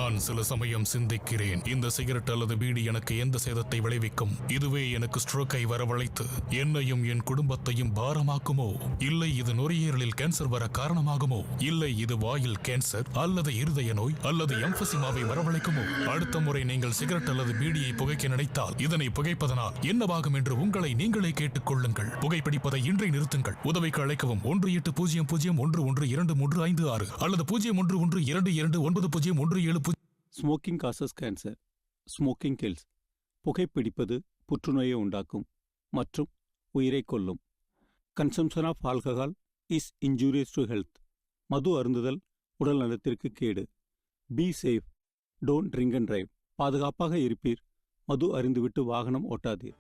நான் சில சமயம் சிந்திக்கிறேன், இந்த சிகரெட் அல்லது பீடி எனக்கு எந்த சேதத்தை விளைவிக்கும்? இதுவே எனக்கு ஸ்ட்ரோக்கை வரவழைத்து என்னையும் என் குடும்பத்தையும் பாரமாக்குமோ? இல்லை இது நுரையீரலில் கேன்சர் வர காரணமாகுமோ? இல்லை இது வாயில் கேன்சர் அல்லது இருதய நோய் அல்லது எம்பசிமாவை வரவழைக்குமோ? அடுத்த முறை நீங்கள் சிகரெட் அல்லது பீடியை புகைக்க நினைத்தால் இதனை புகைப்பதனால் என்னவாகும் என்று உங்களை நீங்களே கேட்டுக் கொள்ளுங்கள். புகைப்பிடிப்பதை இன்றை நிறுத்துங்கள். உதவிக்கு அழைக்கவும் 1800112356 அல்லது 0112290117. Smoking causes cancer. Smoking kills. புகைப்பிடிப்பது புற்றுநோயை உண்டாக்கும் மற்றும் உயிரை கொல்லும். Consumption of alcohol is injurious to health. மது அருந்துதல் உடல் நலத்திற்கு கேடு. Be safe. Don't drink and drive. பாதுகாப்பாக இருப்பீர். மது அருந்துவிட்டு வாகனம் ஓட்டாதீர்.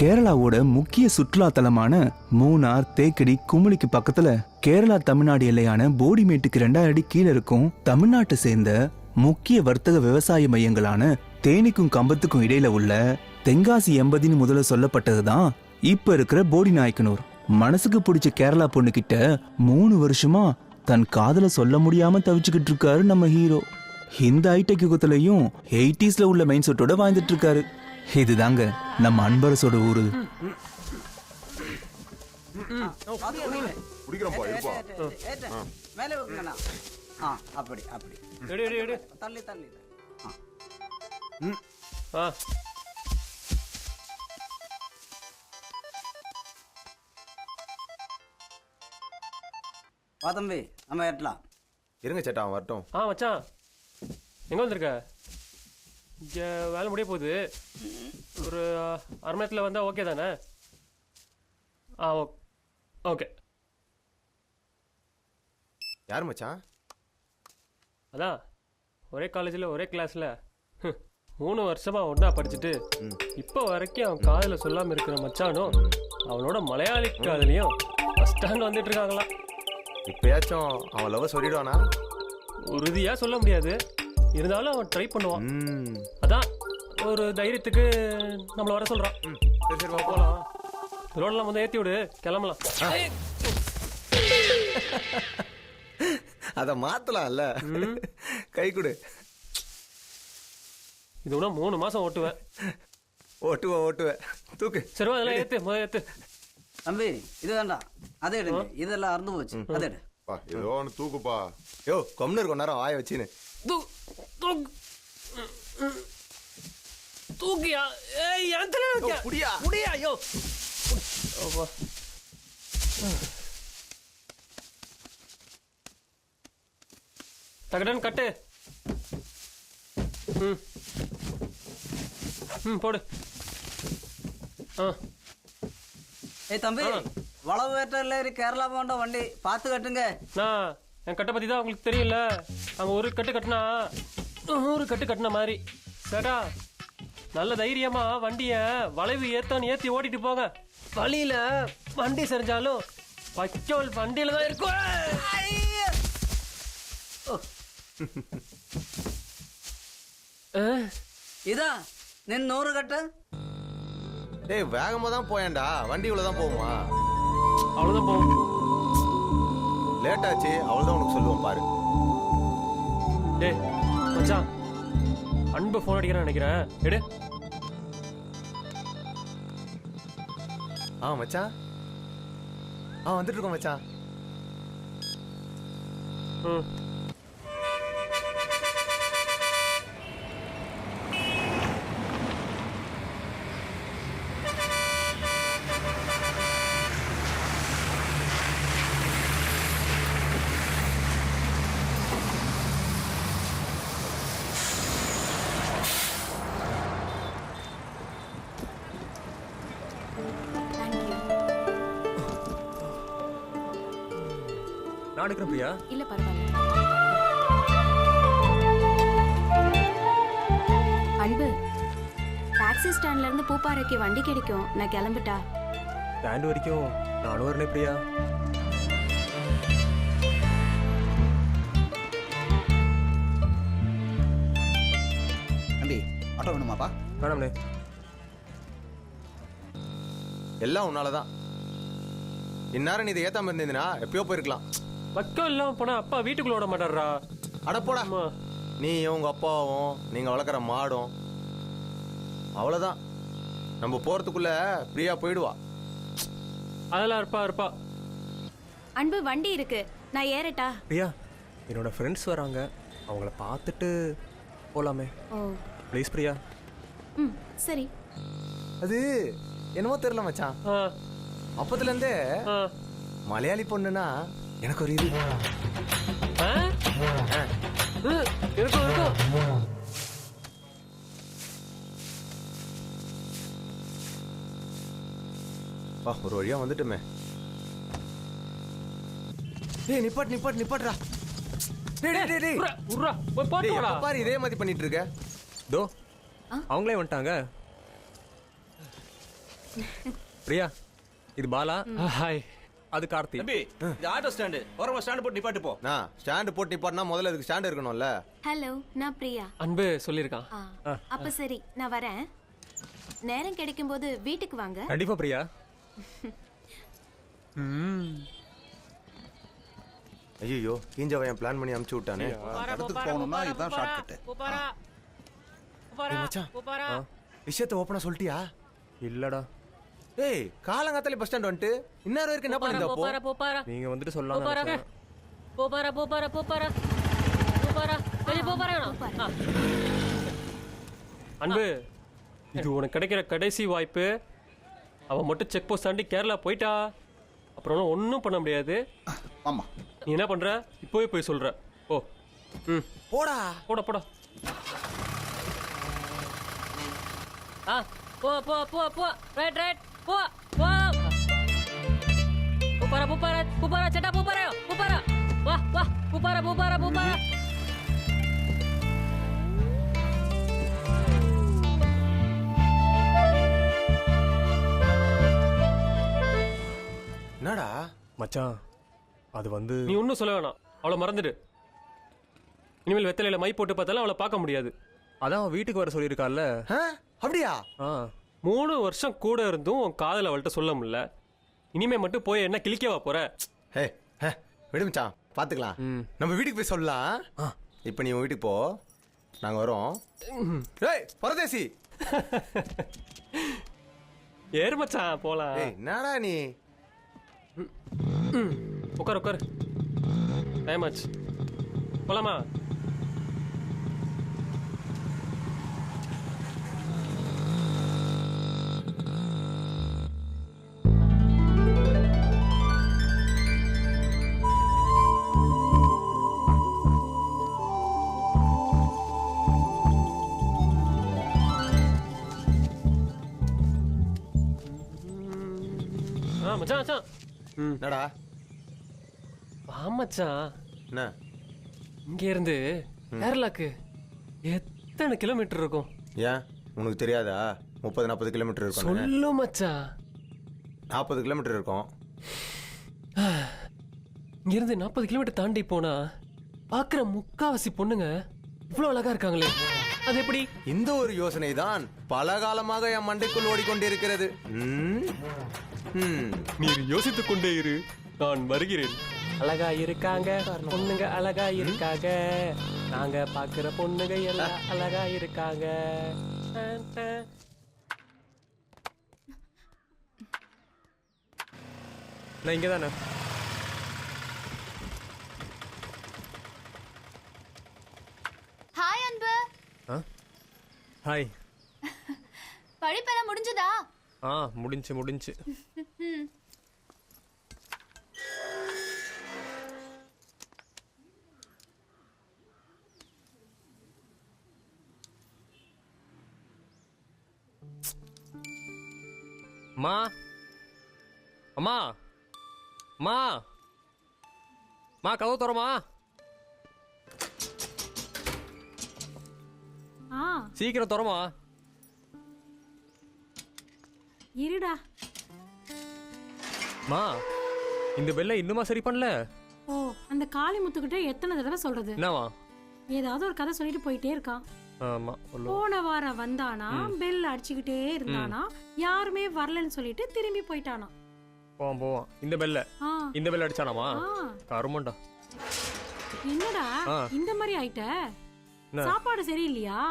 கேரளாவோட முக்கிய சுற்றுலா தலமான மூணார், தேக்கடி, குமுளிக்கு பக்கத்துல கேரளா தமிழ்நாடு எல்லையான போடிமேட்டுக்கு 2000 அடி கீழே இருக்கும் தமிழ்நாட்டை சேர்ந்த முக்கிய வர்த்தக விவசாய மையங்களான தேனிக்கும் கம்பத்துக்கும் இடையில உள்ள தென்காசி 80 முதல்ல சொல்லப்பட்டதுதான் இப்ப இருக்கிற போடி நாயக்கனூர். மனசுக்கு பிடிச்ச கேரளா பொண்ணு கிட்ட 3 வருஷமா தன் காதல சொல்ல முடியாம தவிச்சுக்கிட்டு இருக்காரு நம்ம ஹீரோ. இந்த ஹைடெக் யுகத்திலையும் 80ஸ்ல உள்ள மைண்ட் செட்டோட வாழ்ந்துட்டு இருக்காரு. இதுதாங்க நம்ம அன்பரசோட ஊரு. வா தம்பி நம்ம ஏற்றலாம். இருங்க சேட்டா அவன் வரட்டும். மச்சான் எங்கே வந்திருக்க? இங்கே வேலை முடிய போகுது. ஒரு 1/2 மணி நேரத்தில் வந்தால் ஓகே தானே? ஓகே. யார் மச்சான்? அதான் ஒரே காலேஜில் ஒரே கிளாஸில் 3 வருஷமாக ஒன்றா படிச்சுட்டு இப்போ வரைக்கும் அவன் காதில் சொல்லாமல் இருக்கிற மச்சானும் அவனோட மலையாளி காதலையும் பஸ் ஸ்டாண்ட் வந்துட்டு இருக்காங்களாம். இப்பயாச்சும் அவன் லவ் சொல்லிடுவானா? உறுதியாக சொல்ல முடியாது, இருந்தாலும் அவன் ட்ரை பண்ணுவான். அதான் ஒரு தைரியத்துக்கு நம்மளை வர சொல்கிறான். சரி சரி வா போலாம். ரோடெல்லாம் வந்து ஏற்றி விடு, கிளம்பலாம். அதை மாத்தலாம்ல. கை கொடு. இது கூட 3 மாசம் ஓட்டுவேன். ஓட்டுவேன். தூக்கு. சரி அதெல்லாம் ஏத்து, முதல்ல ஏத்து. தம்பி இது வேண்டாம், அதை எடுங்க. இதெல்லாம் அறுந்து போச்சு, அதை எடு. ஏதோ ஒன்று தூக்குப்பா. யோ கொம்னு இருக்கும் நேரம் வாய வச்சுன்னு. தூக்கியா? ஏய் என்கிட்ட வைக்க. புடியா யோ. டகடன் கட்டு. போடு. ஏய் தம்பி, வளவு வேட்டர்ல கேரளா போன்ற வண்டி பார்த்து கட்டுங்க. நான் என் கட்டை பத்தி தான் உங்களுக்கு தெரியல. அங்க ஒரு கட்டு கட்டினா 100 கட்டு கட்டின மாதிரி. சேட்டா நல்ல தைரியமா வண்டிய வளைவு ஏத்தி ஓட்டிட்டு போங்க. வழியில வண்டி சரிஞ்சாலும் பச்சோல் வண்டியில தான் இருக்கும். இதான் நின் 100 கட்டு. டேய் வேகமா தான் போயேன்டா, வண்டி இவ்வளவுதான் போகுமா? அவ்வளவுதான் போகும். லேட் ஆச்சு, அவ்வளவுதான் உனக்கு சொல்லுவோம் பாரு. டேய் மச்சான், அன்பு போன் அடிக்கிறேன்னு நினைக்கிறேன், எடு. மச்சான் வந்துட்டு இருக்கோம் மச்சான். நான் எடுக்கிறேன் பிரியா. இல்ல பரவாயில்ல. அன்பு, டாக்ஸி ஸ்டாண்ட்ல இருந்து பூப்பாறைக்கு வண்டி கிடைக்கும், நான் கிளம்பிட்டா. ஸ்டாண்ட் வரைக்கும் நானும் வரணும் பிரியா. தம்பி ஆட்டோ வேணுமாப்பா? வேணாம்ண்ணே. எல்லாம் உன்னாலதான். இந்நேரம் நீ இதை ஏத்தாம இருந்தீங்கன்னா எப்பயோ போயிருக்கலாம். பக்கம் இல்லாம போனா அப்பா வீட்டுக்குள்ள விட மாட்டாரா? அடப்போடா. நீ உங்க அப்பாவும் நீங்க வளர்க்குற மாடும் அவ்வளவுதான். நம்ம போறதுக்குள்ள பிரியா போயிடுவா. அதெல்லாம் இருப்பா. அன்பு வண்டி இருக்கு, நான் ஏறட்டா? பிரியா என்னோட ஃப்ரெண்ட்ஸ் வராங்க, அவங்கள பார்த்துட்டு போலாமே. ப்ளீஸ் பிரியா. சரி. அது என்னமோ தெரியல மச்சான், அப்பத்துல இருந்தே மலையாளி பொண்ணுன்னா எனக்கு ஒரு இது. ஒரு வழியா வந்துட்டுமே. டேய் நிப்பாட்றா. பாரு இதே மாதிரி பண்ணிட்டு இருக்க. தோ அவங்களே வந்துட்டாங்க. பிரியா இது பாலா. ஹாய். அது கார்த்தி. தம்பி இது ஆட்டோ ஸ்டாண்டு, ஓரமா ஸ்டாண்ட் போட்டு நிப்பாட்டு போ. நான் ஸ்டாண்ட் போட்டு நிப்பாட்டினா முதல்ல அதுக்கு ஸ்டாண்ட் இருக்கணும்ல. ஹலோ, நான் பிரியா. அன்பு சொல்லிருக்கான். அப்ப சரி, நான் வரேன். நேரம் கிடைக்கும் போது வீட்டுக்கு வாங்க. கண்டிப்பா பிரியா. ஐயோ கீஞ்சவன் பிளான் பண்ணி அனுப்பிச்சு விட்டானே. இடத்துக்கு போகணும்னா இதுதான் ஷார்ட் கட். விஷயத்தை ஓப்பனா சொல்லிட்டியா? இல்லடா. ஏய் காலங்காத்தாலே பஸ் ஸ்டாண்ட் வந்துட்டு இன்னொரு வரைக்கும் என்ன பண்ணிருந்தா? நீங்க வந்துட்டு சொல்லலாம். அன்பு, இது உனக்கு கிடைக்கிற கடைசி வாய்ப்பு. அவன் மட்டும் செக் போஸ்ட் தாண்டி கேரளா போயிட்டா அப்புறம் ஒன்றும் பண்ண முடியாது. ஆமா நீ என்ன பண்ற? இப்போவே போய் சொல்ற. ஓ. ம். போடா. போடா போடா. போ போ போ போ. ரைட் போ போ. புப்பாரா சேட்டா புப்பாரா. வா புப்பாரா. என்னடா மச்சான் அது வந்து நீ ஒன்றும் சொல்ல வேணாம். அவளை மறந்துடு. இனிமேல் வெத்தலையில மை போட்டு பார்த்தாலும் அவளை பார்க்க முடியாது. அதான் அவன் வீட்டுக்கு வர சொல்லியிருக்கால. அப்படியா? 3 வருஷம் கூட இருந்தும் உன் காதல் அவள்கிட்ட சொல்ல முடியல. இனிமே மட்டும் போய் என்ன கிழிக்கவா போற? ஹே விடு மச்சான், பாத்துக்கலாம். நம்ம வீட்டுக்கு போய் சொல்லலாம். இப்போ நீ உன் வீட்டுக்கு போ, நாங்க வரோம். ஏய் பரதேசி, ஏறு மச்சான் போலாம். என்னடா நீ? உட்காரு. டைம் ஆச்சு, போலாமா? மச்சான். என்னடா? வா மச்சான். என்ன? இங்க இருந்து கேரளாக்கு எத்தனை கிலோமீட்டர் இருக்கும்? ஏன் உனக்கு தெரியாதா? 30-40 கிலோமீட்டர் இருக்கும். சொல்லு மச்சான். 40 கிலோமீட்டர் இருக்கும். இங்க இருந்து 40 கிலோமீட்டர் தாண்டி போனா பாக்குற முக்காவாசி பொண்ணுங்க இவ்வளவு அழகா இருக்காங்களே, அது எப்படி? இந்த ஒரு யோசனை தான் பல காலமாக என் மண்டைக்குள் ஓடிக்கொண்டிருக்கிறது. நீர் யோசித்துக் கொண்டே இரு, நான் வருகிறேன். அழகா இருக்காங்க பொண்ணுங்க, அழகா இருக்காங்க. நாங்க பாக்குற பொண்ணுங்க எல்லாம் அழகா இருக்காங்க. நான் இங்கே தானே. ஹாய் அன்பு. ஹாய். படிப்பெல்லாம் முடிஞ்சதா? முடிஞ்சு. அம்மா கதவு தரமா? சீக்கிரம் தரமா? இருடா. மா இந்த பெல்ல இன்னுமா சரி பண்ணல? ஓ, அந்த காளி முத்துக்கிட்ட எத்தனை தடவை சொல்றது? என்னவா? ஏதாவது ஒரு கதை சொல்லிட்டு போயிட்டே இருக்கான். ஆமா. போன வாரம் வந்தானா, பெல் அடிச்சுக்கிட்டே இருந்தானா, யாருமே வரலன்னு சொல்லிட்டு திரும்பி போயிட்டானா. போவான். இந்த பெல்ல அடிச்சானாமா? கருமண்டா. என்னடா இந்த மாதிரி ஆயிட்ட? சாப்பாடு சரியில்லையா?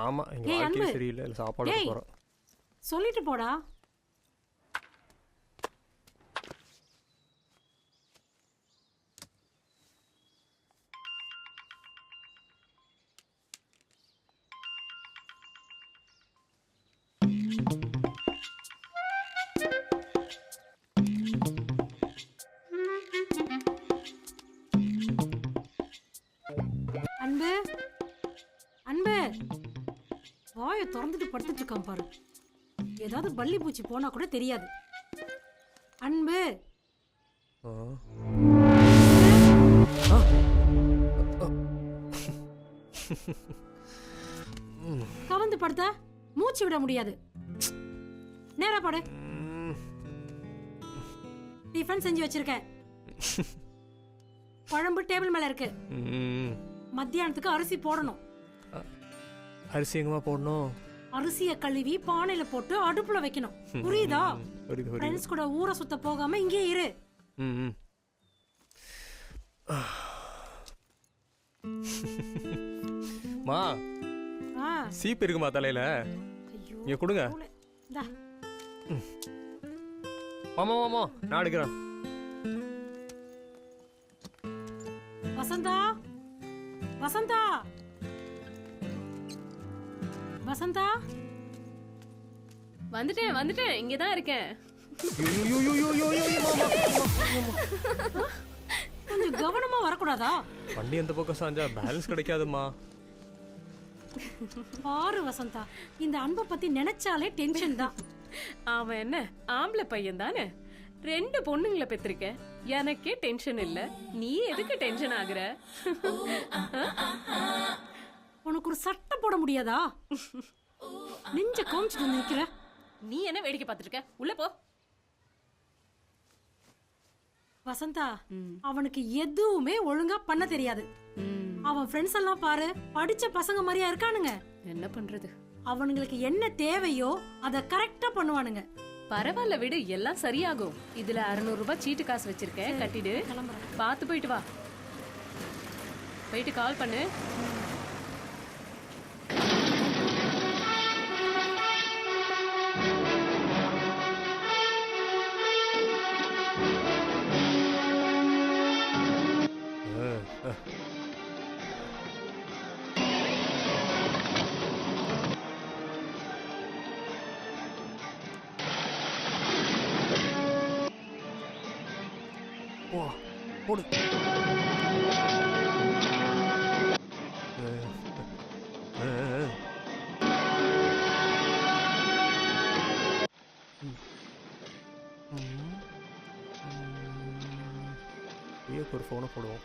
ஆமா, எங்க வாழ்க்கை சரியில்லை, சாப்பாடு போறோம். சொல்லிட்டு போடா. அன்பு வாயை திறந்துட்டு படுத்துட்டு இருக்கான் பாரு. ஏதாவது பள்ளி பூச்சி போனா கூட தெரியாது. அன்பு கவந்து படுத்த மூச்சு விட முடியாது. நேரா படு. டிஃபன் செஞ்சு வச்சிருக்கேன். குழம்பு டேபிள் மேல இருக்கு. மத்தியானத்துக்கு அரிசி போடணும். அரிசி எங்கமா போடணும்? அரிசிய கழுவி பானையில போட்டு அடுப்புல வைக்கணும். புரியுதா? ஃப்ரெண்ட்ஸ் கூட ஊரை சுத்த போகாம இங்கே இரு. மா சீப்பு இருக்குமா தலையில? இங்க கொடுங்க. மாமா நான் எடுக்கிறேன். வசந்தா வசந்தா வசந்தா. வந்துட்டேன், இங்கதான் இருக்கேன். கவனமா வரக்கூடாதா? வண்டி எந்த பக்கம் சாஞ்சா பேலன்ஸ் கிடைக்காதுமா. பாரு வசந்தா, இந்த அன்பை பத்தி நினைச்சாலே டென்ஷன் தான். அவன் என்ன ஆம்பளை பையன் தானே, 2 பொண்ணுங்களை பெற்றிருக்க, எனக்கே டென்ஷன் இல்ல, நீ எதுக்கு டென்ஷன் ஆகுற? உனக்கு ஒரு சட்டை போட முடியாதா? நெஞ்ச காமிச்சிட்டு வந்து நிக்கிற. நீ என்ன வேடிக்கை பார்த்துருக்க? உள்ள போ. வசந்தா, அவனுக்கு எதுவுமே ஒழுங்கா பண்ண தெரியாது. அவன் ஃப்ரெண்ட்ஸ் எல்லாம் பாரு, படிச்ச பசங்க மாதிரியா இருக்கானுங்க. என்ன பண்றது? அவனுங்களுக்கு என்ன தேவையோ அத கரெக்டா பண்ணுவானுங்க. பரவாயில்ல விடு, எல்லாம் சரியாகும். இதுல 600 ரூபாய் சீட்டு காசு வச்சிருக்கேன், கட்டிடு. பார்த்து போயிட்டு வா. போயிட்டு கால் பண்ணு. போடு. ஒரு ஃபோனை போடுவோம்.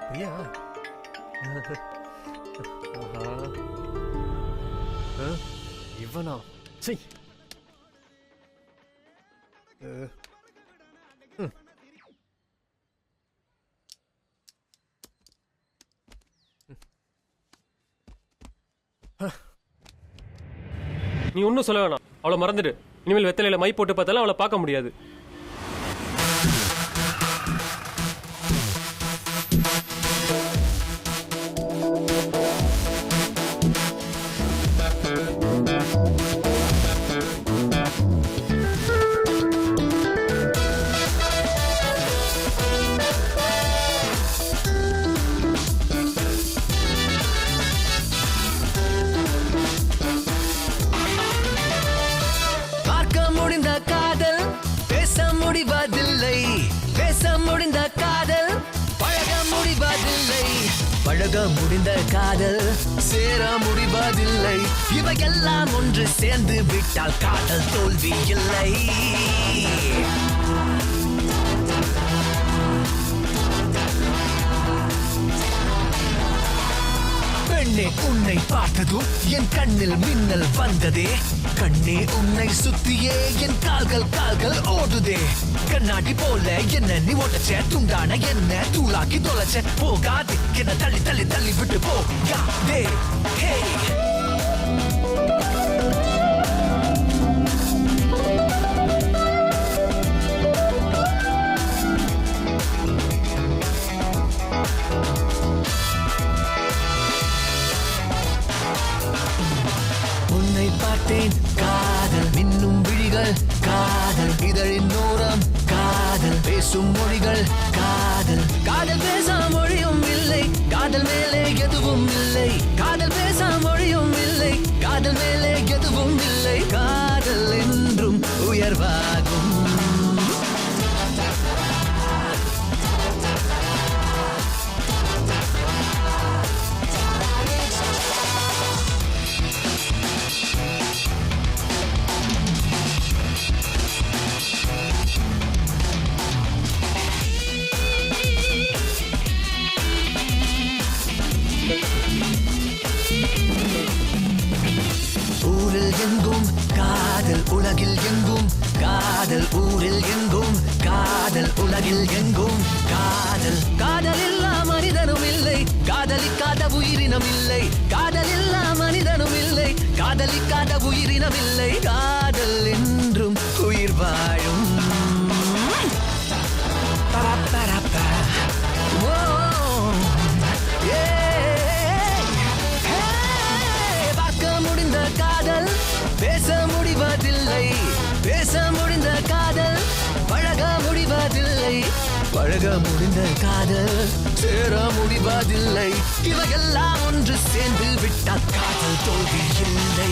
பிரியா, இவனா? சரி, நீ ஒன்றும் சொல்ல வேணாம், அவளை மறந்துடு. இனிமேல் வெத்தலையில மை போட்டு பார்த்தாலும் அவளை பார்க்க முடியாது. பழக முடிந்த காதல் சேர முடிவதில்லை. இவையெல்லாம் ஒன்று சேர்ந்து விட்டால் காதல் தோல்வி இல்லை. பெண்ணே, உன்னை பார்த்ததும் என் கண்ணில் மின்னல் வந்ததே. கண்ணே, உன்னை சுத்தியே என் கால்கள் ஓடுதே. கண்ணாடி போல என்ன நீ ஓட்டச்ச, துண்டான என்ன தூளாக்கி தொலைச்ச. போகாது என்ன தள்ளி தள்ளி தள்ளி விட்டு போகாதே. உன்னை பார்த்தேன் காதல், மின்னும் விழிகள் காதல், இதழின் ஓரம் காதல், பேசும் மொழிகள் காதல். காதல் பேசா மொழியும் இல்லை, காதல் மேலே எதுவும் இல்லை. காதல் பேசா மொழியும் இல்லை, காதல் மேலே எதுவும் இல்லை. காதல் என்றும் உயர்வாகும். ஊரில் எங்கும் காதல், உலகில் எங்கும் காதல். ஊரில் எங்கும் காதல், உலகில் எங்கும் காதல். காதல் இல்லா மனிதனும் இல்லை, காதலிக்காத உயிரினம் இல்லை. காதல் இல்லா மனிதனும் இல்லை, காதலிக்காத உயிரினம் இல்லை. காதல் என்றும் உயிர் வாழும். சேர்க்க முடிந்த காதல் சேர முடிவதில்லை. இவையெல்லாம் ஒன்று சேர்ந்து விட்டால் காதல் தோல்வி இல்லை.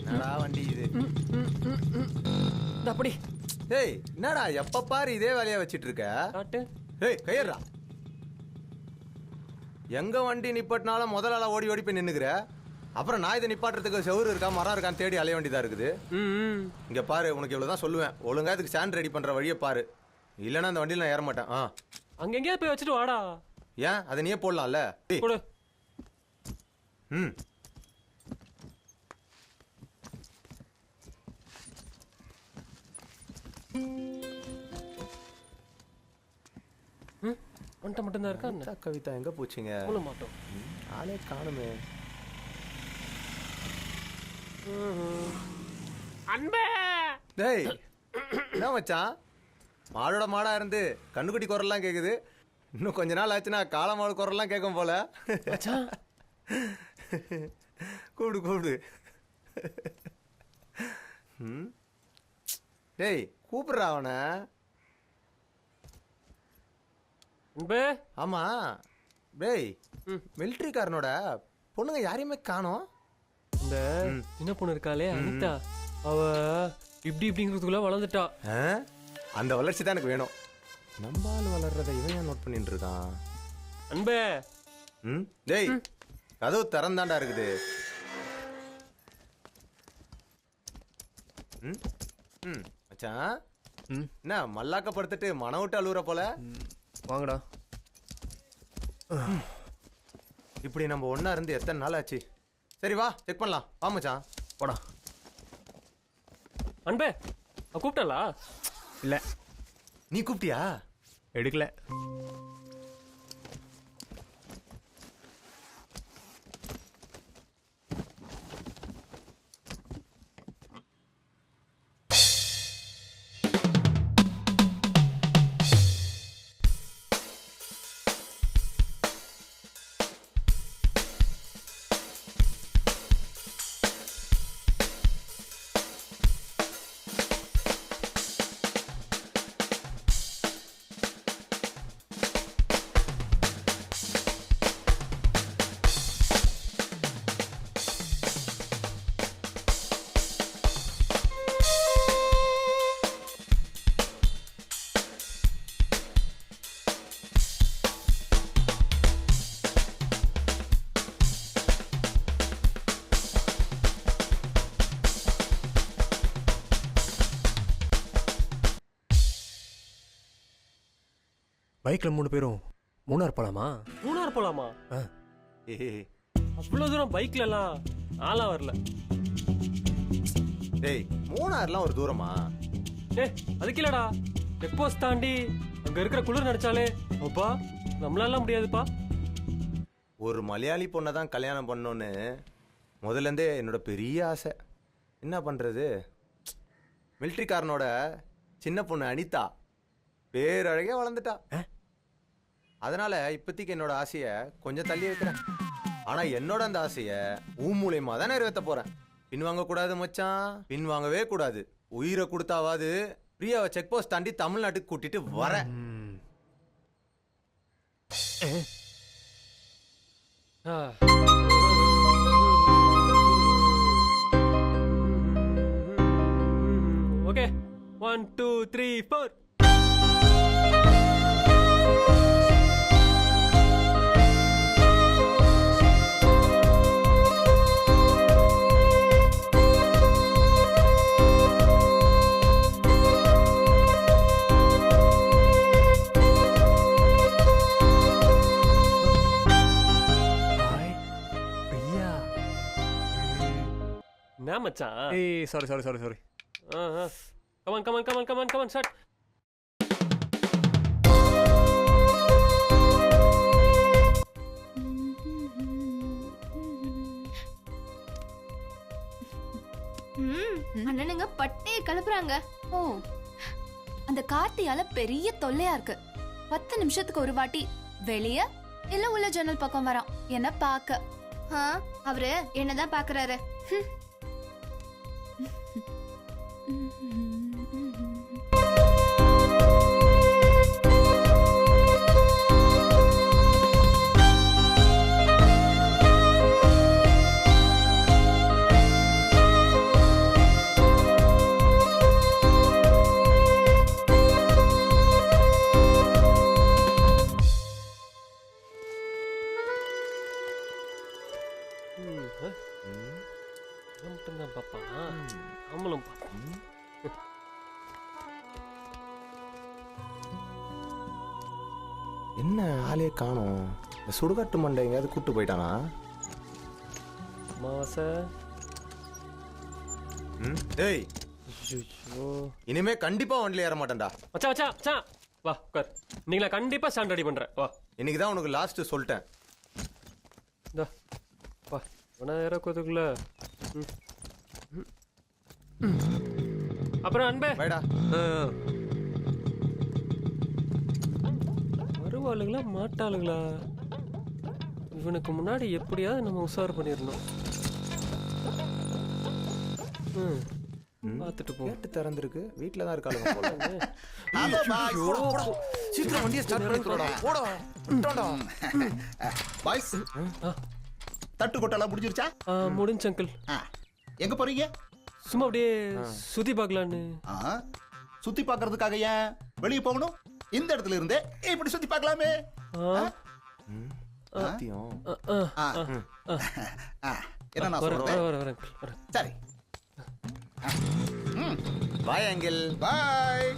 என்னடா வண்டி இது? அப்படி ஏய் என்னடா எப்ப பாரு இதே வேலையா வச்சிட்டு இருக்க? காட்டு. ஏய் கையறா. எங்க வண்டி நிப்பாட்டினாலும் முதல்ல ஓடி ஓடி போய் நின்னுக்கிற. அப்புறம் நான் இதை நிப்பாட்டுறதுக்கு செவுரு இருக்கா மரம் இருக்கான்னு தேடி அலைய வேண்டியதா இருக்குது. இங்க பாரு, உனக்கு இவ்வளவுதான் சொல்லுவேன். ஒழுங்கா இதுக்கு ஸ்டாண்ட் ரெடி பண்ற வழியை பாரு. இல்லைன்னா அந்த வண்டியில் நான் ஏற மாட்டேன். அங்க எங்கேயா போய் வச்சுட்டு வாடா. ஏன் அதை நீயே போடலாம்ல? போடு. ம் ஒன்ட்ட மட்டும் தான் இருக்கா? கவிதா எங்க போச்சுங்க? சொல்ல மாட்டோம். ஆளே காணுமே. அன்பே. டேய் என்ன மச்சான், மாடோட மாடா இருந்து கண்ணுக்குட்டி குரல்லாம் கேக்குது. இன்னும் கொஞ்ச நாள் ஆச்சுன்னா காளமாடு குரல்லாம் கேட்கும் போல. கூப்பிடு கூப்பிடு. டேய் கூப்பிடுறா அவனை. அன்பே. ஆமா டேய், மிலிட்ரிக்காரனோட பொண்ணுங்க யாரையுமே காணோம். இந்த சின்ன பொண்ணு இருக்காளே அனிதா, அவ இப்படி இப்படிங்கிறதுக்குள்ள வளர்ந்துட்டா. அந்த வளர்ச்சி தான் எனக்கு வேணும். நம்பால் வளர்றதை இவன் ஏன் நோட் பண்ணிட்டு இருக்கான்? அன்பே. டேய் கதவு திறந்தாண்டா இருக்குது. மச்சான் என்ன மல்லாக்க படுத்துட்டு மன விட்டு அழுகுற போல? வாங்கடா. இப்படி நம்ம ஒண்ணா இருந்து எத்தனை நாள் ஆச்சு? சரி வா செக் பண்ணலாம். வா மச்சான் போடா. அன்பே கூப்பிட்டலா? இல்ல. நீ கூப்பிட்டியா? எடுக்கல. பைக்ல 3 பேரும் மூணார் போலாமா? மூணார் போலாமா? அவ்வளவு தூரம் பைக்ல எல்லாம் ஆளா வரல. டேய் மூணார்லாம் ஒரு தூரமா? டேய் அதுக்கு இல்லடா, செக் போஸ்ட் தாண்டி அங்க இருக்கிற குளிர் நடிச்சாலே அப்பா நம்மளால முடியாதுப்பா. ஒரு மலையாளி பொண்ணை தான் கல்யாணம் பண்ணோன்னு முதல்ல இருந்தே என்னோட பெரிய ஆசை. என்ன பண்றது, மிலிட்ரிக்காரனோட சின்ன பொண்ணு அனிதா பேரழகே வளர்ந்துட்டா. அதனால இப்போதைக்கு என்னோட ஆசையை கொஞ்சம் தள்ளி வைக்கிறேன். ஆனா என்னோட அந்த ஆசையை உன் மூலியமா தான் நிறைவேற்ற போறேன். பின்வாங்க கூடாது மச்சான், பின்வாங்கவே கூடாது. உயிரை கொடுத்தாவது பிரியாவை செக் போஸ்ட் தாண்டி தமிழ்நாட்டுக்கு கூட்டிட்டு வரேன். ஓகே 1 2 3 4. என்ன மச்சான்? ஏய் சாரி. Come on, start. ஏய் கிளப்புறாங்க. ஓ, அந்த கார்த்தியால பெரிய தொல்லையா இருக்கு. 10 நிமிஷத்துக்கு ஒரு வாட்டி வெளிய இல்ல உள்ள ஜன்னல் பக்கம் வரான் என்ன பாக்க. அவரு என்னதான் பாக்குறாரு. மட்டும்தான் பாப்பா, நம்மளும் பார்ப்போம். என்ன ஆளே காணோம்? இந்த சுடுகாட்டு மண்டை எங்கேயாவது கூட்டு போயிட்டானா? மாச டேய், இனிமே கண்டிப்பா ஒன்ல ஏற மாட்டேன்டா. மச்சான் மச்சான் மச்சான் வா உட்கார். நீங்களா கண்டிப்பா ஸ்டாண்ட் ரெடி பண்றேன். வா, இன்னைக்கு தான் உனக்கு லாஸ்ட் சொல்லிட்டேன். இந்தா வா, உன இறக்குறதுக்குள்ள அப்புறம் அன்பே வைடா. வருவாளுங்களா மாட்டாளுங்களா? இவனுக்கு முன்னாடி எப்படியாவது நம்ம உஷார் பண்ணிடணும். பார்த்துட்டு போ. கேட்டு திறந்திருக்கு, வீட்டில் தான் இருக்காளுங்க போல. சீக்கிரம் வண்டியை ஸ்டார்ட் பண்ணி போடா. பாய்ஸ், தட்டு கொட்டெல்லாம் முடிஞ்சிருச்சா? முடிஞ்சு அங்கிள். எங்க போறீங்க? சும்மா அப்படியே சுத்தி பார்க்கலான்னு. சுத்தி பார்க்கறதுக்காக ஏன் வெளியே போகணும்? இந்த இடத்துல இருந்தே இப்படி சுத்தி பார்க்கலாமே. என்ன நான் சொல்றேன்? சரி, பாய் அங்கிள். பாய்.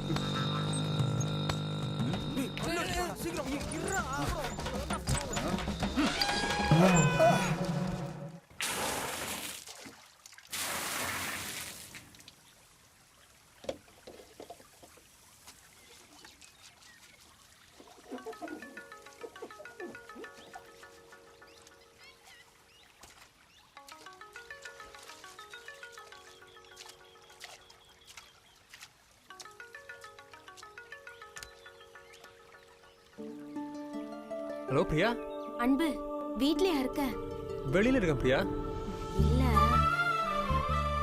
ஹலோ பிரியா. அன்பு, வீட்லயா இருக்க? வெளியில இருக்கேன் பிரியா. இல்ல,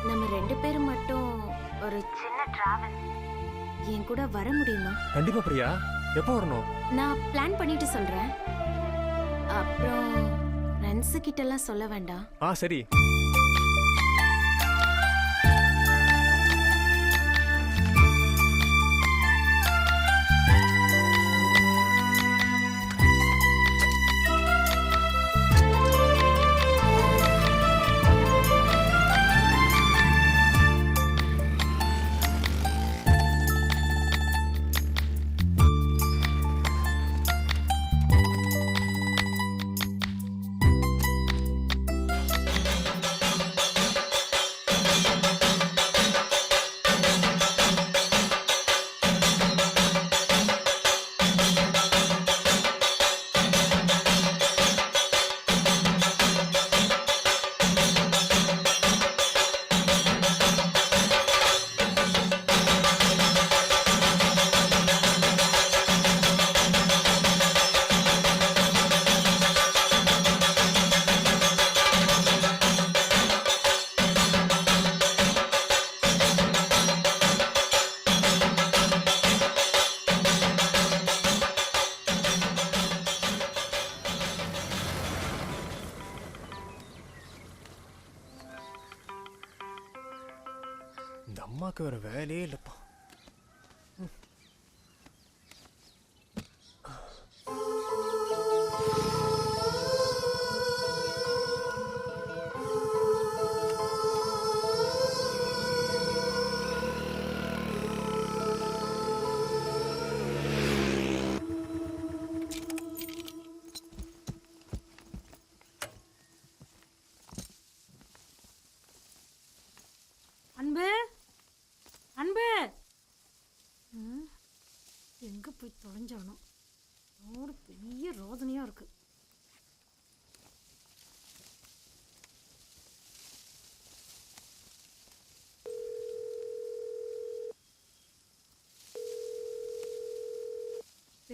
நம்ம 2 பேரும் மட்டும் ஒரு சின்ன டிராவல். என் கூட வர முடியுமா? கண்டிப்பா பிரியா. எப்போ வரணும்? நான் பிளான் பண்ணிட்டு சொல்றேன். அப்புறம் ஃப்ரெண்ட்ஸ் கிட்ட எல்லாம் சொல்ல வேண்டாம். சரி. இந்த அம்மாக்கு வேற வேலையே இல்லப்பா. அன்பு, அன்பு, எங்க போய் தொலைஞ்சானோ? ஒரு பெரிய ரோதனையா இருக்கு.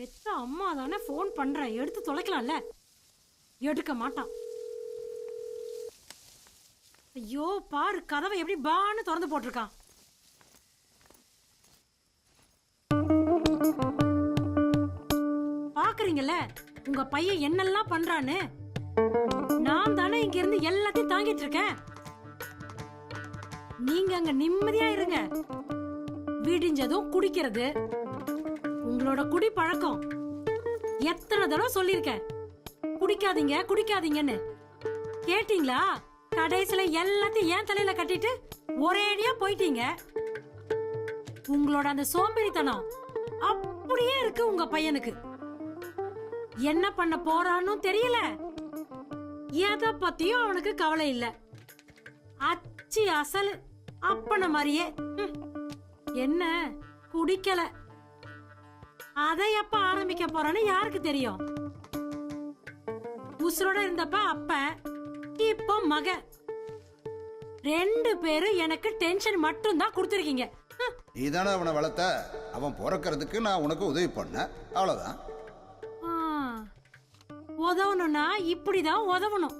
பெத்த அம்மா தானே ஃபோன் பண்றேன், எடுத்து தொலைக்கலாம்ல. எடுக்க மாட்டான். ஐயோ பாரு, கதவை எப்படி பான்னு திறந்து போட்டிருக்கான். பாக்குறீங்கல்ல உங்க பையன் என்னெல்லாம் பண்றான்னு. நான் தானே இங்க இருந்து எல்லாத்தையும் தாங்கிட்டு இருக்கேன். நீங்க அங்க நிம்மதியா இருங்க. விடிஞ்சதும் குடிக்கிறது உங்களோட குடி பழக்கம். எத்தனை தடவை சொல்லிருக்கேன் குடிக்காதீங்க குடிக்காதீங்கன்னு. கேட்டீங்களா? கடைசியில எல்லாத்தையும் ஏன் தலையில கட்டிட்டு ஒரேடியா போயிட்டீங்க. உங்களோட அந்த சோம்பேறித்தனம் அப்படியே இருக்கு உங்க பையனுக்கு. என்ன பண்ண போறான்னு தெரியல. எதை பத்தியும் அவனுக்கு கவலை இல்ல. அச்சி அசல் அப்பன மாதிரியே. என்ன குடிக்கல, அதை எப்ப ஆரம்பிக்க போறான்னு யாருக்கு தெரியும்? உசுரோட இருந்தப்ப அப்ப, இப்போ மக. 2 பேரும் எனக்கு டென்ஷன் மட்டும் தான் கொடுத்துருக்கீங்க. நீதானே அவனை வளர்த்த. அவன் பிறக்கிறதுக்கு நான் உனக்கு உதவி பண்ண, அவ்வளவுதான். உதவணும்னா இப்படிதான் உதவணும்.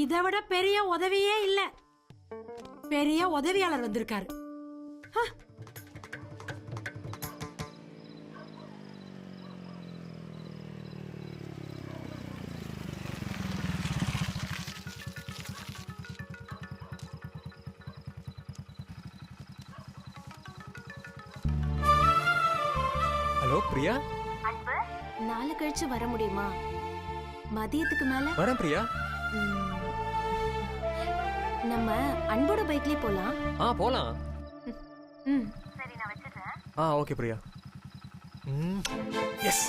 இதை விட பெரிய உதவியே இல்ல. பெரிய உதவியாளர் வந்திருக்காரு. ஹலோ பிரியா. நாளை கழிச்சு வர முடியுமா? மதியத்துக்கு மேல வரேன் பிரியா. நம்ம அன்போட பைக்லயே போலாம். போலாம். சரி, நான் வச்சிடுறேன். ஓகே பிரியா. எஸ்.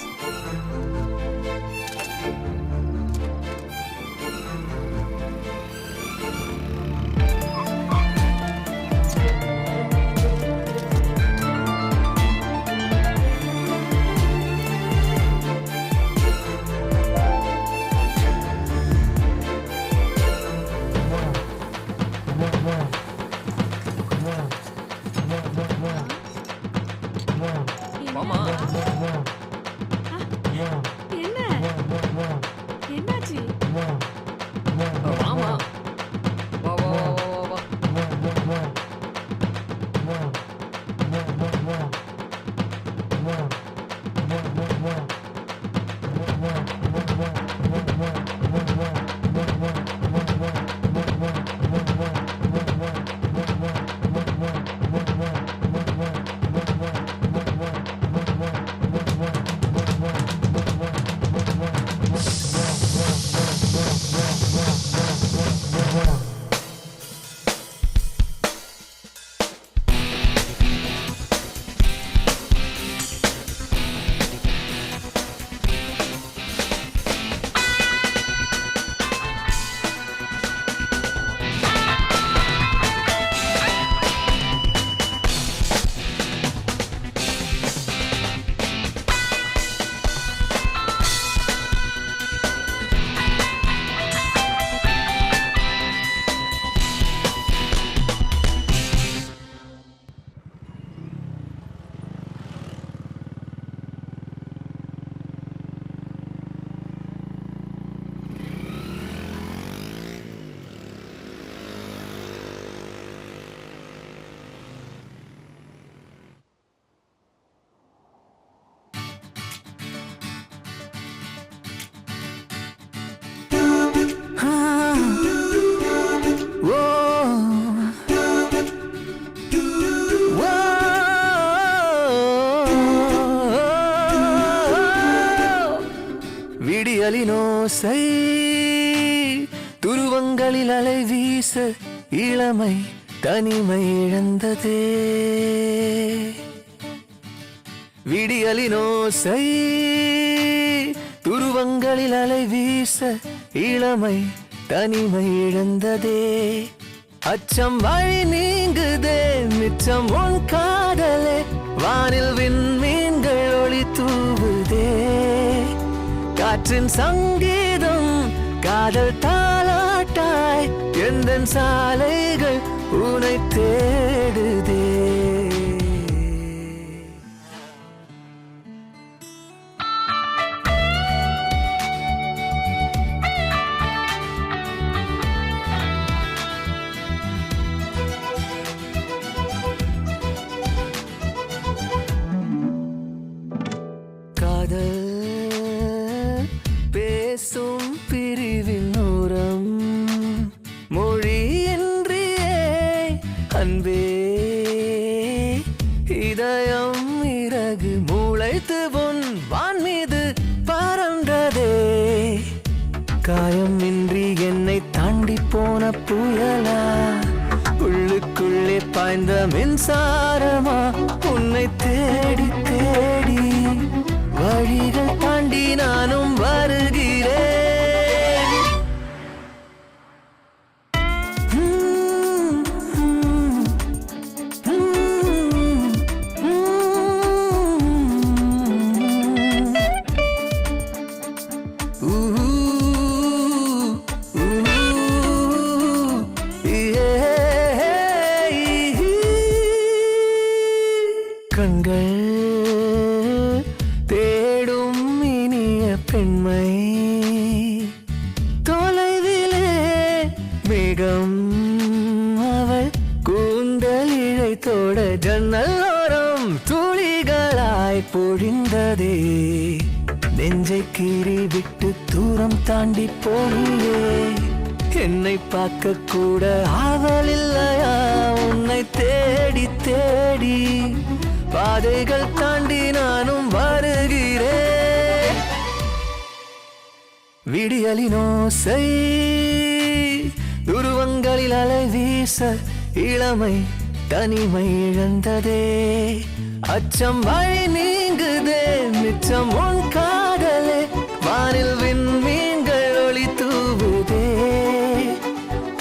என்னாச்சு? ஆமா, வா வா வா வா வா. விடியலினோசை துருவங்களில் அலை வீச இளமை தனிமை இழந்ததே. விடியலினோசை துருவங்களில் அலை வீச இளமை தனிமை இழந்ததே. அச்சம் வழி நீங்குதே, மிச்சம் உன் காதலே. வானில் விண்மீன்கள் ஒளி தூவுதே. காற்றின் சங்கீதம் காதல் தாலாட்டாய் எந்தன் சாலைகள் உனை தேடுதே. பேசும் பிரிவின் ஓரம் மொழியின்றியே அன்பே இதயம் இறகு முளைத்து உன் வான் மீது பறந்ததே காயமின்றி என்னை தாண்டி போன புயலா உள்ளுக்குள்ளே பாய்ந்த மின்சாரமா உன்னை தேடி தேடி வழிகள் தாண்டி நானும் வருகிறேன் கண்கள் தேடும் இனிய பெண்மை தொலைவிலே மேகம் அவள் கூந்தல் இழைத்தோட ஜன்னலோரம் துளிகளாய் பொழிந்ததே நெஞ்சை கீறி விட்டு தூரம் தாண்டி போனியே என்னை பார்க்க கூட ஆவல் இல்லையா உன்னை தேடி தேடி பாதைகள் தாண்டி நானும் வருகிறேன் விடியலின் ஓசை துருவங்களில் அலை வீச இளமை தனிமை இழந்ததே அச்சம் வழி நீங்குதே மிச்சம் உன் காதலே வானில் விண்மீன்கள் ஒளி தூவுதே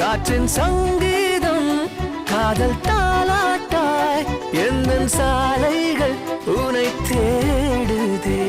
காற்றின் சங்கீதம் காதல் தாலாட்டாய் எந்த சாலைகள் உனை தேடுதே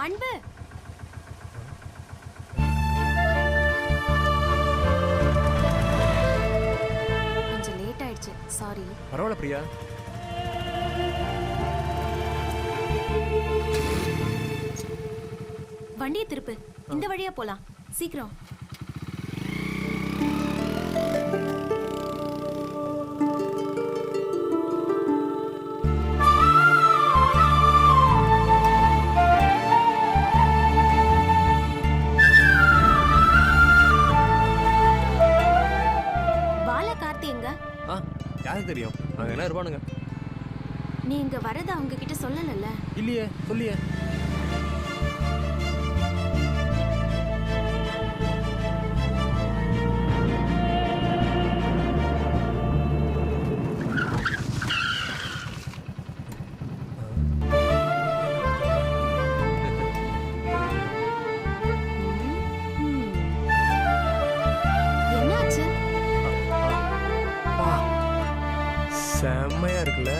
அன்பு கொஞ்சம் லேட் ஆயிடுச்சு சாரி பரவாயில்ல பிரியா வண்டியை திருப்பு இந்த வழியா போலாம் சீக்கிரம் யாருக்கு தெரியும் அங்க என்ன இருப்பானுங்க நீ இங்க வரத அவங்க கிட்ட சொல்லலல்ல இல்லையே சொல்லியே என்னாச்சு செம்மையா இருக்குல்ல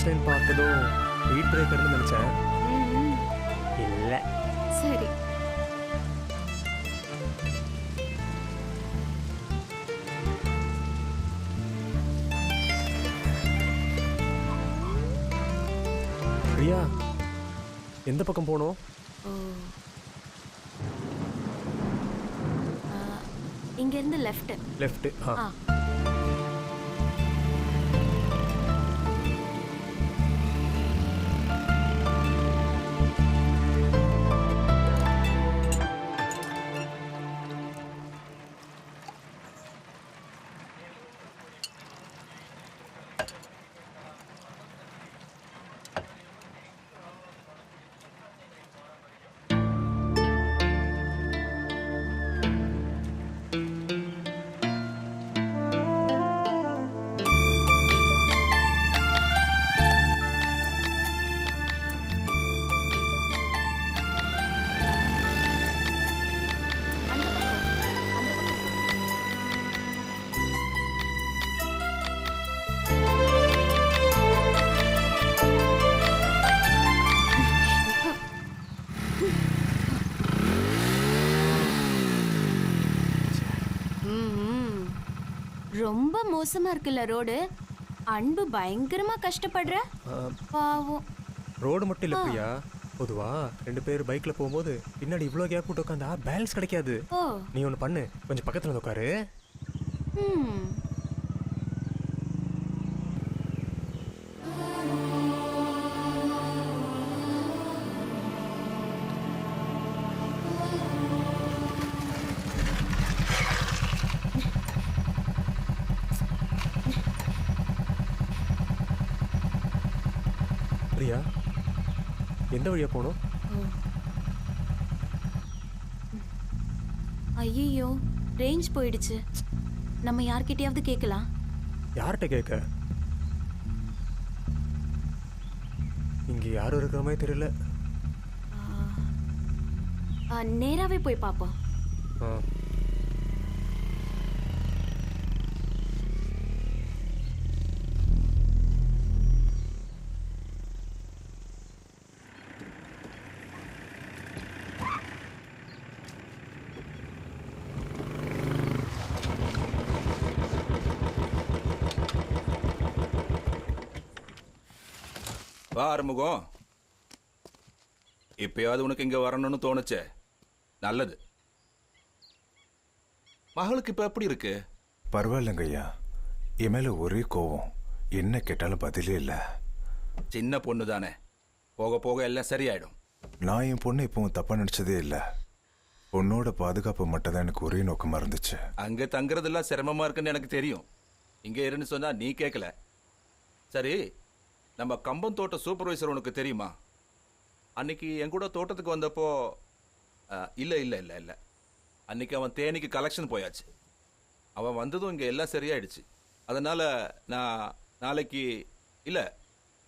ஃபர்ஸ்ட் டைம் பார்த்ததும் ஸ்பீட் பிரேக்கர்னு நினச்சேன். இல்லை. சரி. பிரியா, எந்த பக்கம் போகணும்? இங்க இருந்து லெஃப்ட். லெஃப்ட். ஆ. ரொம்ப மோசமா இருக்குல்ல ரோடு. அன்பு பயங்கரமா கஷ்டப்படுற. பாவம். ரோடு மட்டும் இல்லை பிரியா, பொதுவா 2 பேர் பைக்ல போகும்போது பின்னாடி இவ்வளோ கேப் விட்டு உட்காந்தா பேலன்ஸ் கிடைக்காது. நீ ஒன்று பண்ணு, கொஞ்சம் பக்கத்தில் வந்து உட்காரு. பிரியா, எந்த வழியா போகணும்? ஐயோ, ரேஞ்ச் போயிடுச்சு. நம்ம யார்கிட்டயாவது கேட்கலாம். யார்கிட்ட கேட்க? இங்க யாரும் இருக்கிற மாதிரி தெரியல. நேராவே போய் பார்ப்போம். வா ஆறுமுகம், இப்பயாவது உனக்கு இங்க வரணும்னு தோணுச்சே, நல்லது. மகளுக்கு இப்ப எப்படி இருக்கு? பரவாயில்லைங்க ஐயா, என் மேல ஒரே கோவம், என்ன கேட்டாலும் பதிலே இல்லை. சின்ன பொண்ணு தானே, போக போக எல்லாம் சரியாயிடும். நான் என் பொண்ணை இப்பவும் தப்பா நினைச்சதே இல்லை. பொண்ணோட பாதுகாப்பு மட்டும் தான் எனக்கு ஒரே நோக்கமா இருந்துச்சு. அங்க தங்குறதெல்லாம் சிரமமா இருக்குன்னு எனக்கு தெரியும். இங்க இருன்னு சொன்னா நீ கேட்கல. சரி, நம்ம கம்பம் தோட்ட சூப்பர்வைசர் உனக்கு தெரியுமா? அன்னைக்கு என் கூட தோட்டத்துக்கு வந்தப்போ இல்லை இல்லை இல்லை இல்லை அன்னைக்கு அவன் தேனிக்கு கலெக்ஷன் போயாச்சு. அவன் வந்ததும் இங்கே எல்லாம் சரியாயிடுச்சு. அதனால் நான் நாளைக்கு இல்லை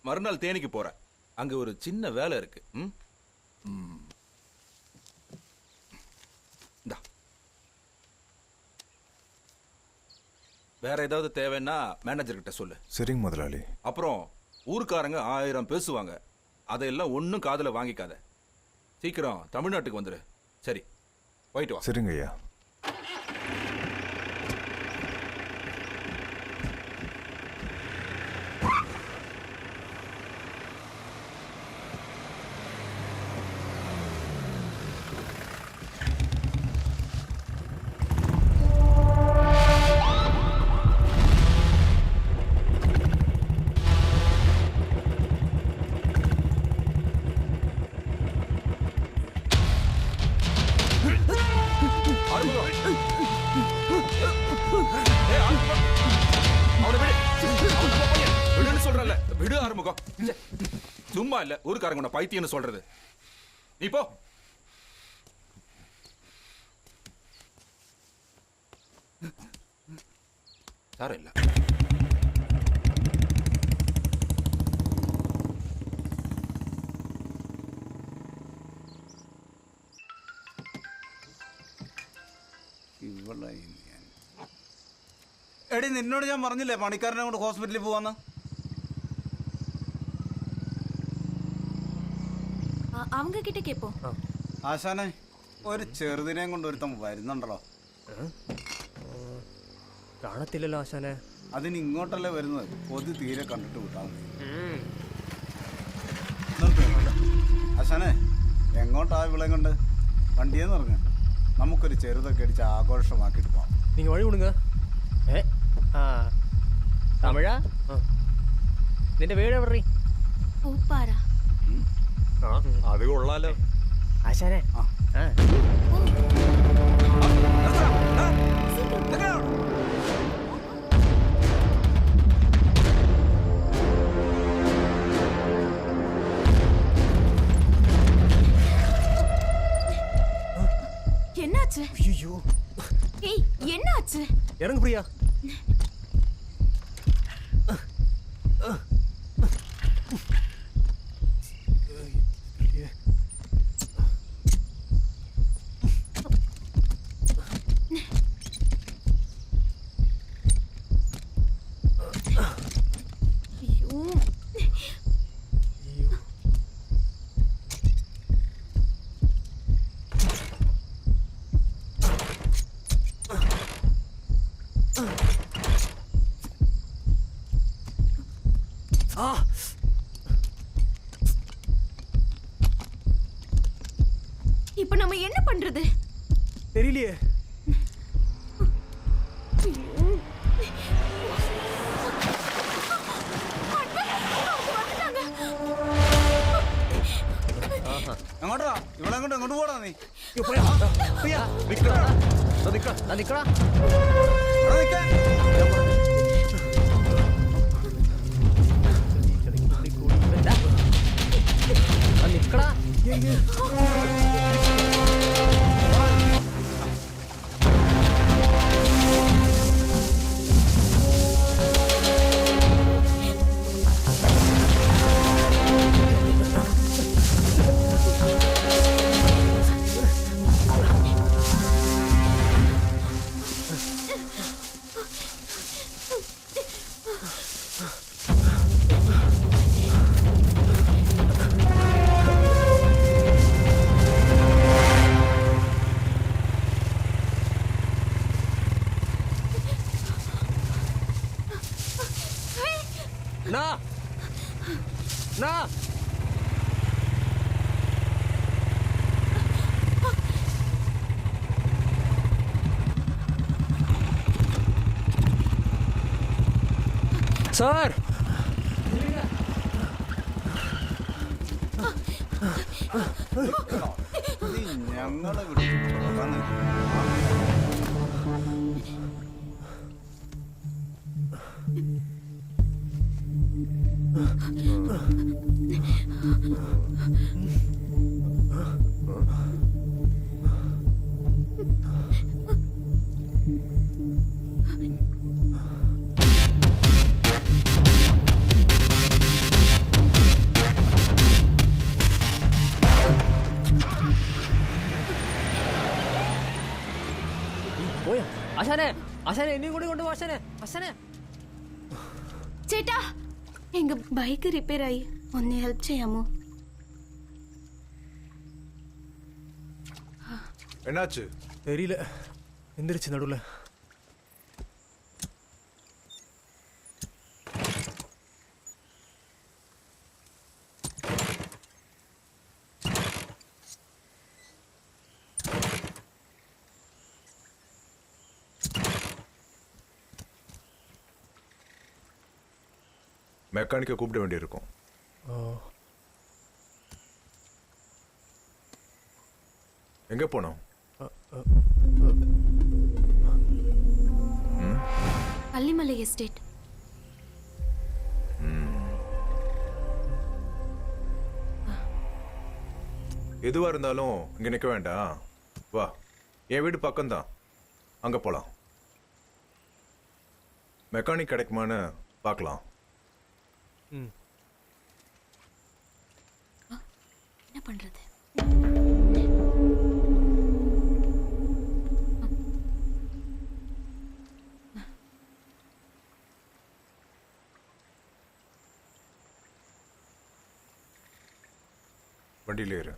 மறுநாள் தேனிக்கு போகிறேன். அங்கே ஒரு சின்ன வேலை இருக்கு. இந்தா, வேற ஏதாவது தேவைன்னா மேனேஜர்கிட்ட சொல்லு. சரிங்க முதலாளி. அப்புறம் ஊருக்காரங்க 1000 பேசுவாங்க, அதையெல்லாம் ஒன்றும் காதில் வாங்கிக்காத. சீக்கிரம் தமிழ்நாட்டுக்கு வந்துடு. சரி, போயிட்டு வா. சரிங்க ஐயா. சும்மா இல்ல ஊருக்காரங்க உன்னை பைத்தியம்னு சொல்றது. நீ போ. சார இல்ல. എടി നിന്നോട് ഞാൻ പറഞ്ഞില്ലേ പണിക്കാരനെ കൊണ്ട് ഹോസ്പിറ്റലിൽ പോവാന്ന്. அவங்க கிட்ட கேட்போம். ആശാനെ ഒരു ചെറുതിനെയും കൊണ്ട് ഒരുത്തം വരുന്നുണ്ടല്ലോ. കാണത്തില്ലല്ലോ ആശാനെ. അതിന് ഇങ്ങോട്ടല്ലേ വരുന്നത്. കൊതി തീരെ കണ്ടിട്ട് വിട്ടാൽ ആശാനെ എങ്ങോട്ടാ വിളയും കൊണ്ട് വണ്ടിയെന്ന് പറഞ്ഞ നമുക്കൊരു ചെറുതൊക്കെ അടിച്ച് ആഘോഷമാക്കിയിട്ട് പോവാം. நீங்க வழி விடுங்க. തമിഴാ നിന്റെ വീട് എവിടെ? പൂപ്പാറ. അത് കൊള്ളാലോ ആശാനെ. என்னாச்சு? ஐயோ ஏய் என்னாச்சு? இறங்கு பிரியா. இப்ப நம்ம என்ன பண்றது? தெரியலையே. എങ്ങോട്ടാ ഇവിടെ എങ്ങോട്ട് പോടാ നീ? സാർ ഞങ്ങളെ വിളിച്ചു. ആശാനെ ആശാനെ എന്നെയും കൂടി കൊണ്ടുപോ ആശാനെ. ആശാനെ ചേട്ടാ എങ്ക ബൈക്ക് റിപ്പയർ ആയി. ഒന്ന് ഹെൽപ്പ് ചെയ്യാമോ? என்னாச்சு? தெரியல. எந்திரிச்சு நடுவில். மெக்கானிக்கை கூப்பிட வேண்டியிருக்கும். எங்க போனோம்? பள்ளிமலை எஸ்டேட். எதுவா இருந்தாலும் இங்க நிக்க வேண்டாம். வா, என் வீடு பக்கம்தான், அங்க போலாம். மெக்கானிக் கிடைக்குமான்னு பார்க்கலாம். என்ன பண்றது? வண்டியில் ஏறு.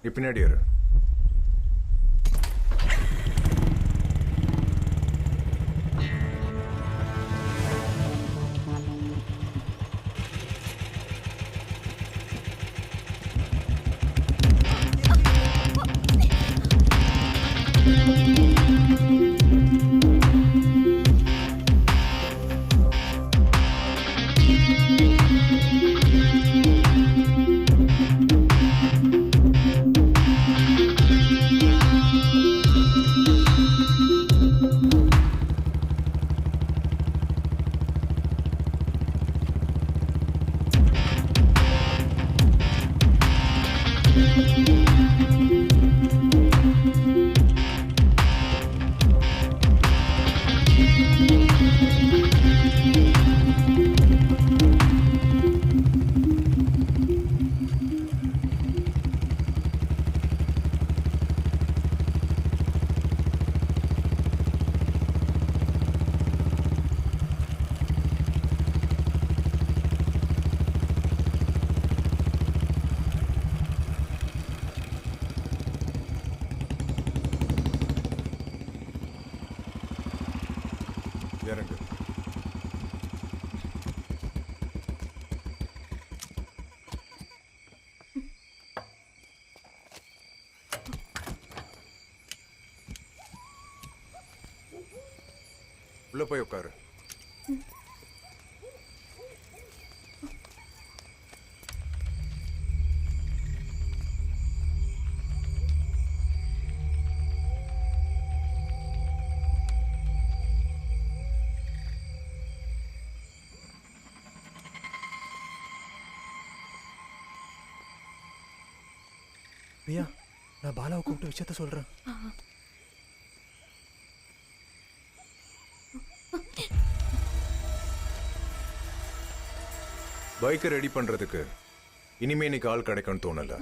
நீ பின்னாடி ஏறு. இறங்கு. உள்ள போய் உட்காரு. பிரியா, நான் பாலாவை கூப்பிட்டு விஷயத்த சொல்றேன். பைக்கை ரெடி பண்றதுக்கு இனிமே இன்னைக்கு ஆள் கிடைக்கும்னு தோணல.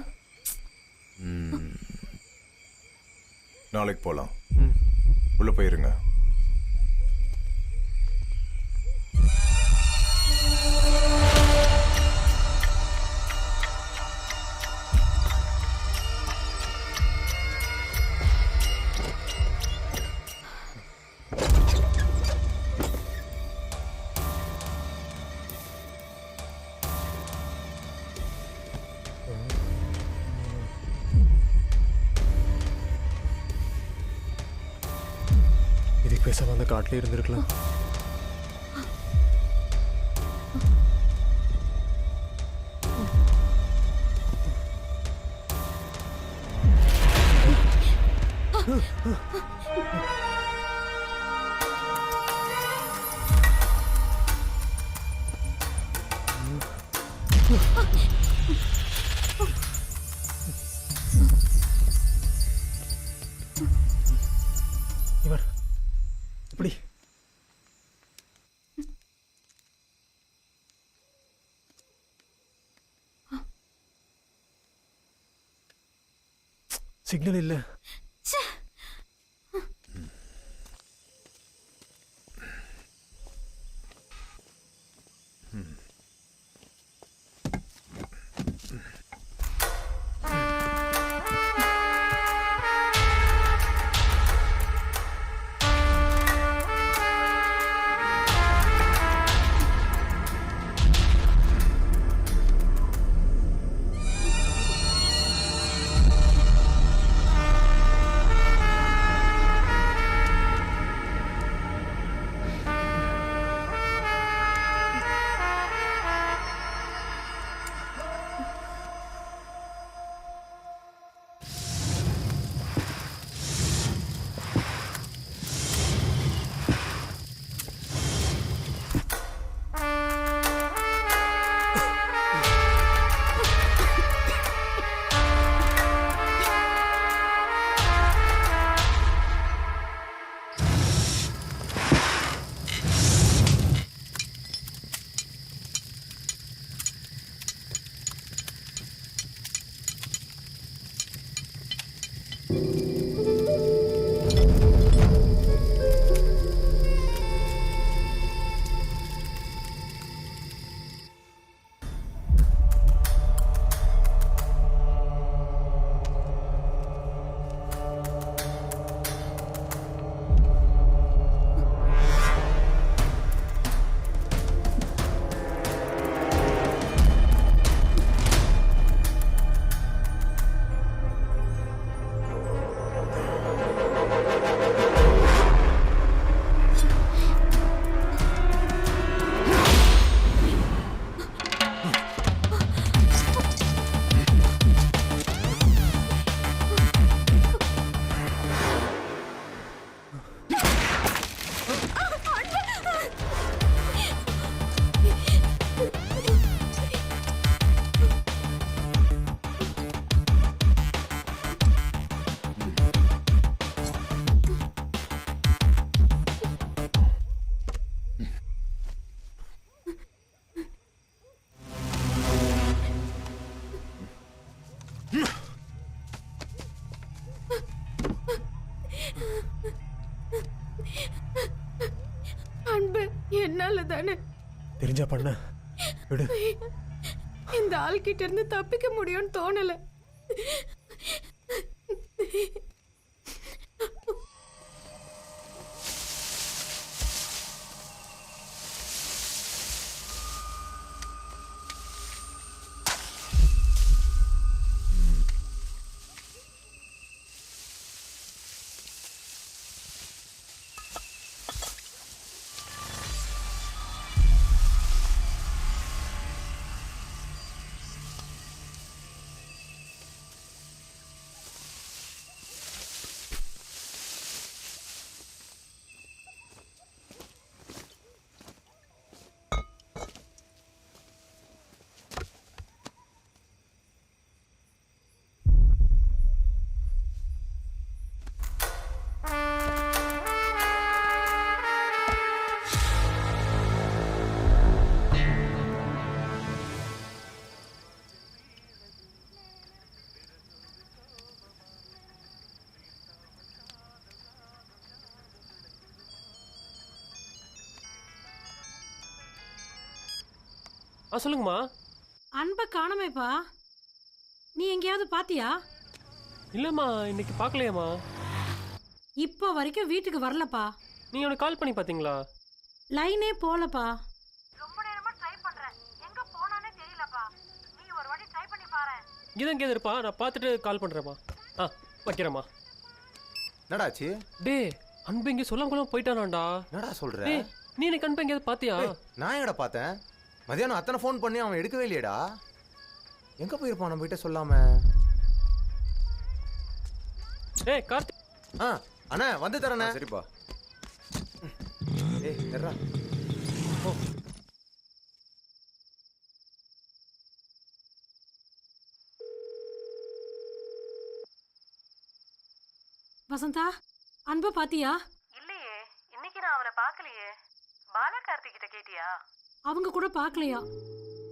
நாளைக்கு போலாம். உள்ள போயிருங்க. இதுக்கு பேசாம அந்த காட்டிலே இருந்திருக்கலாம். இவர் இப்படி சிக்னல் இல்ல. தானே. தெரிஞ்சா பண்ண விடு. இந்த ஆள்கிட்ட இருந்து தப்பிக்க முடியும்னு தோணல. சொல்லுங்கம்மா. அன்பை காணமேப்பா. நீ எங்கேயாவது பாத்தியா? இல்லம்மா, இன்னைக்கு பார்க்கலையாம்மா. இப்போ வரைக்கும் வீட்டுக்கு வரலப்பா. நீங்க அவனுக்கு கால் பண்ணி பாத்தீங்களா? லைனே போலப்பா. ரொம்ப நேரமா ட்ரை பண்றேன். எங்க போனானே தெரியலப்பா. நீ ஒரு வாட்டி ட்ரை பண்ணி பாரு. இங்கே தான் இருப்பா. நான் பார்த்துட்டு கால் பண்றேம்மா. வைக்கிறேம்மா. என்னடாச்சு? டே, அன்பு இங்கே சொல்லாம போயிட்டானாண்டா. என்னடா சொல்ற? நீ எனக்கு அன்பு எங்கேயாவது பாத்தியா? நான் எங்கடா பார்த்தேன்? மதியானம் அத்தனை ஃபோன் பண்ணி அவன் எடுக்கவே இல்லையடா. எங்க போயிருப்பான் நம்ம கிட்ட சொல்லாம? ஏய் கார்த்திக். அண்ணா வந்து தரேண்ணே. சரிப்பா. ஏய் தர்றா. வசந்தா, அன்பை பாத்தியா? இல்லையே, இன்னைக்கு நான் அவனை பார்க்கலையே. பாலா கார்த்திக் கிட்ட கேட்டியா? அவங்க கூட பார்க்கலையா,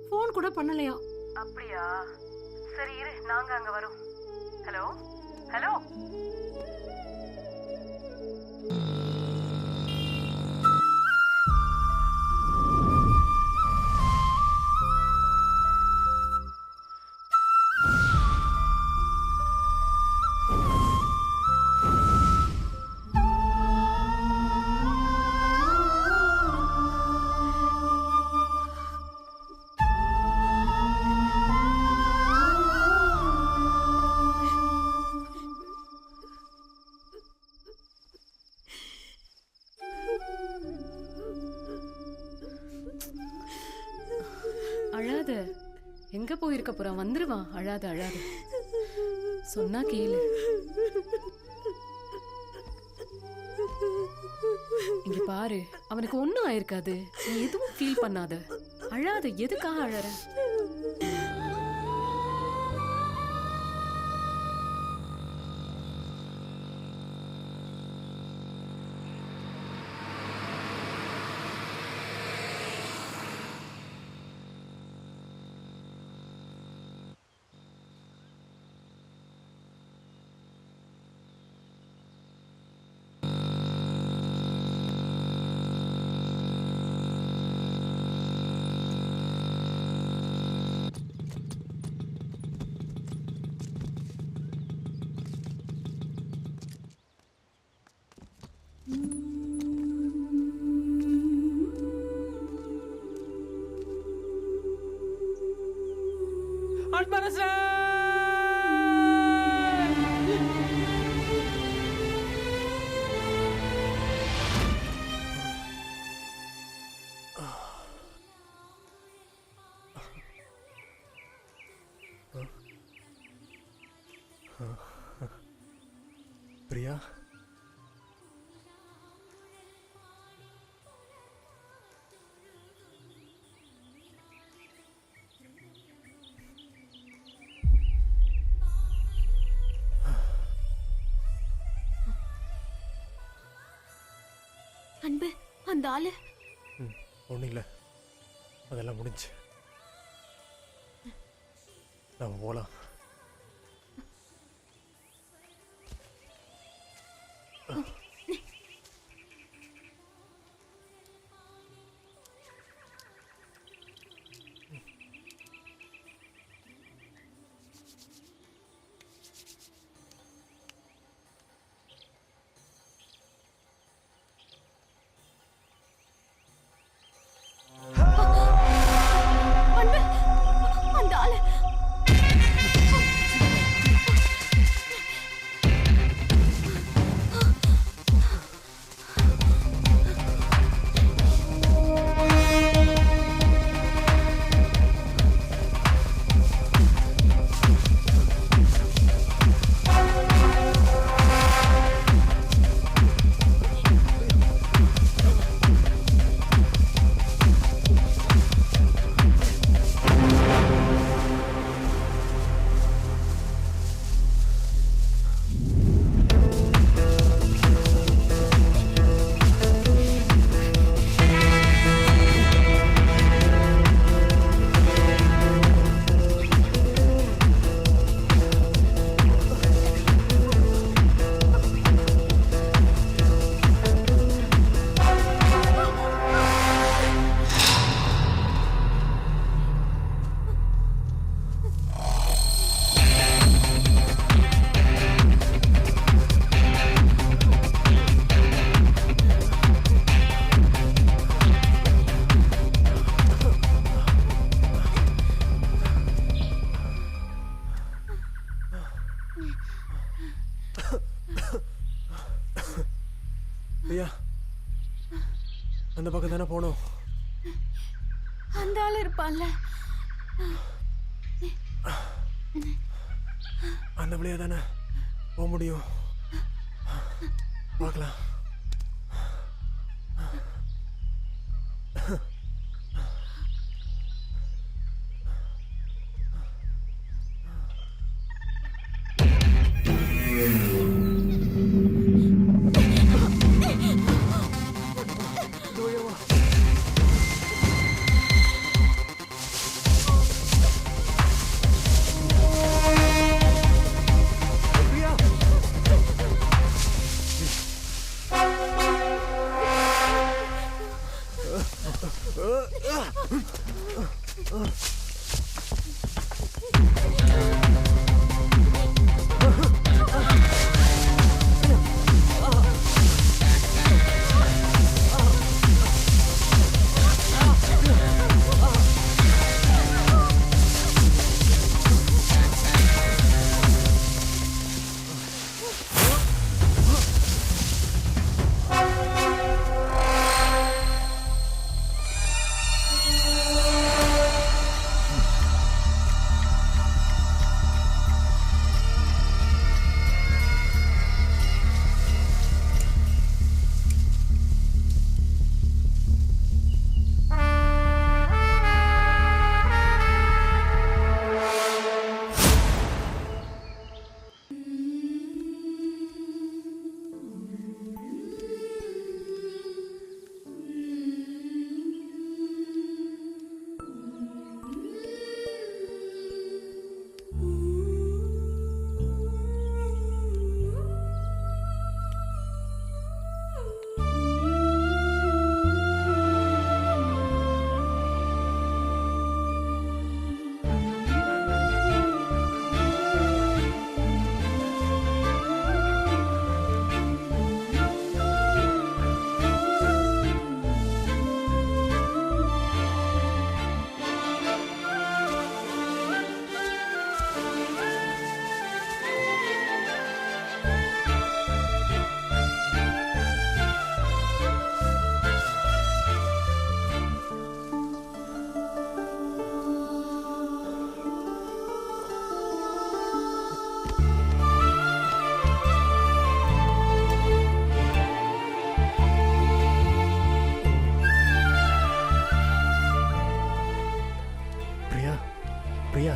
ஃபோன் கூட பண்ணலையா? அப்படியா? சரி இரு, நாங்க அங்க வரோம். Hello hello. அழாத. எங்க போயிருக்க போறான்? வந்துருவான். அழாத அழாத. சொன்னா கேளு. இங்க பாரு, அவனுக்கு ஒண்ணும் ஆயிருக்காது. நீ எதுவும் ஃபீல் பண்ணாத. அழாத. எதுக்காக அழற? பிரியா, அன்பு, அந்த ஆளு ஒன்றும் இல்லை, அதெல்லாம் முடிஞ்சு. நம்ம போகலாம். பிரியா அந்த பக்கம் தானே போனோம். அந்த ஆள் இருப்பான்ல, அந்த வழியா தானே போக முடியும். பார்க்கலாம். பிரியா பிரியா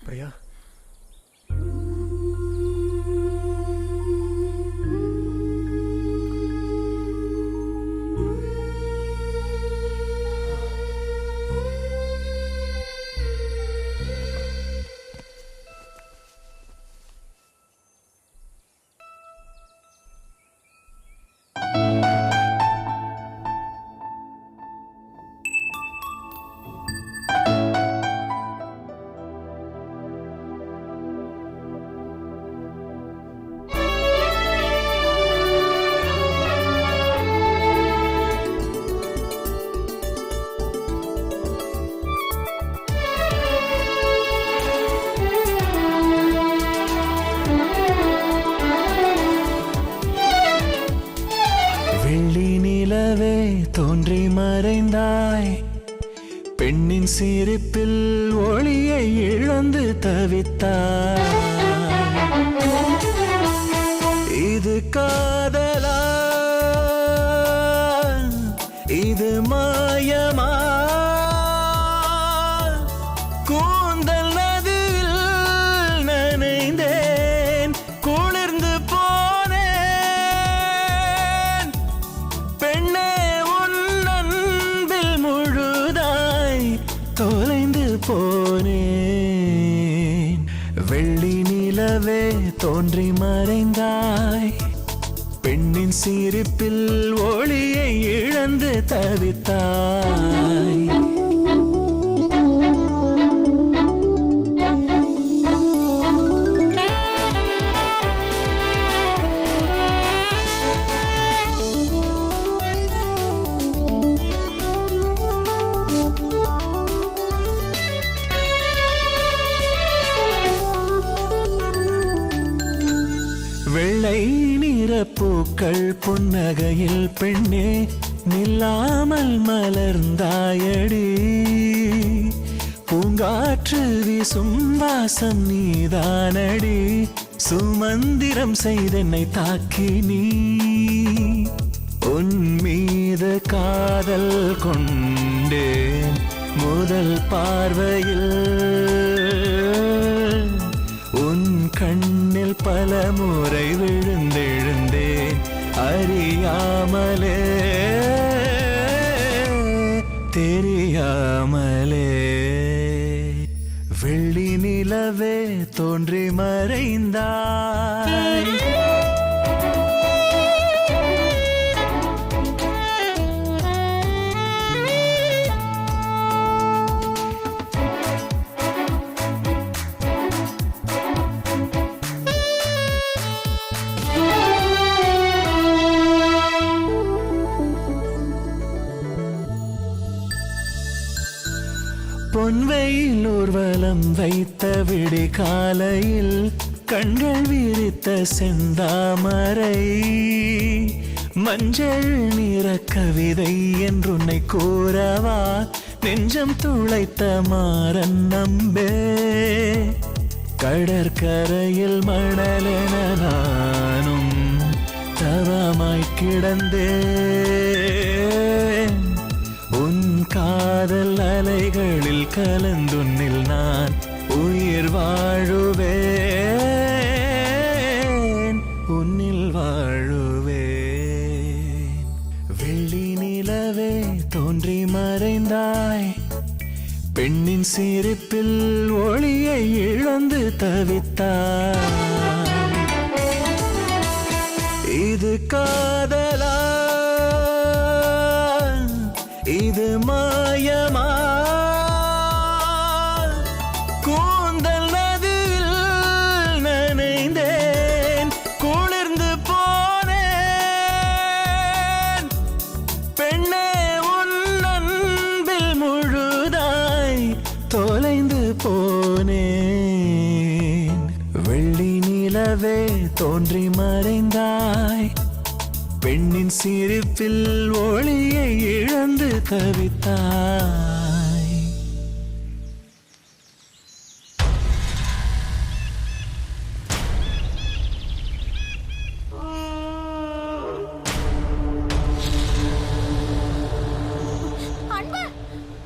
பிரியா தோன்றி மறைந்தாய் பெண்ணின் சிரிப்பில் ஒளியை இழந்து தவித்தாய் இது காதலா இது மாயமா கூந்தல் நதியில் நனைந்தேன் குளிர்ந்து போனேன் வெள்ளி நிலவே தோன்றி மறைந்தாய், பெண்ணின் சிரிப்பில் ஒளியை இழந்து தவித்தாய். வெள்ளை நிற பூக்கள் புன்னகையில் பெண்ணே நில்லாமல் மலர்ந்தாயடி, பூங்காற்று வீசும் வாசம் நீதானடி, சுமந்திரம் செய்தென்னை தாக்கி நீ. உன் மீது காதல் கொண்டேன் முதல் பார்வையில், உன் கண்ணில் பல முறை விழுந்தெழுந்தேன் அறியாமலே தெரியாமலே. வெள்ளி நிலவே தோன்றி மறைந்தாய். பொன்வெயில் ஊர்வலம் வைத்த விடி காலையில் கண்கள் விரித்த செந்தாமரை, மஞ்சள் நிற கவிதை என்றுன்னை கூறவா நெஞ்சம் துளைத்த மாறன் நம்பே. கடற்கரையில் மணலென நானும் தவமாய் கிடந்தேன், உன் காதல் அலைகளில் கலந்துன்னில் நான் உயிர் வாழுவேன், உன்னில் வாழுவேன். வெள்ளி நிலவே தோன்றி மறைந்தாய், பெண்ணின் சிரிப்பில் ஒளியை இழந்து தவித்தாய். இது காதலா இது மாயமா, கூந்தல் நதியில் நனைந்தேன் குளிர்ந்து போனேன், பெண்ணே உன் அன்பில் முழுதாய் தொலைந்து போனேன். வெள்ளி நிலவே தோன்றி மறைந்தாய், பெண்ணின் சிரிப்பில் ஒளியை இழந்து தவித்தாய்.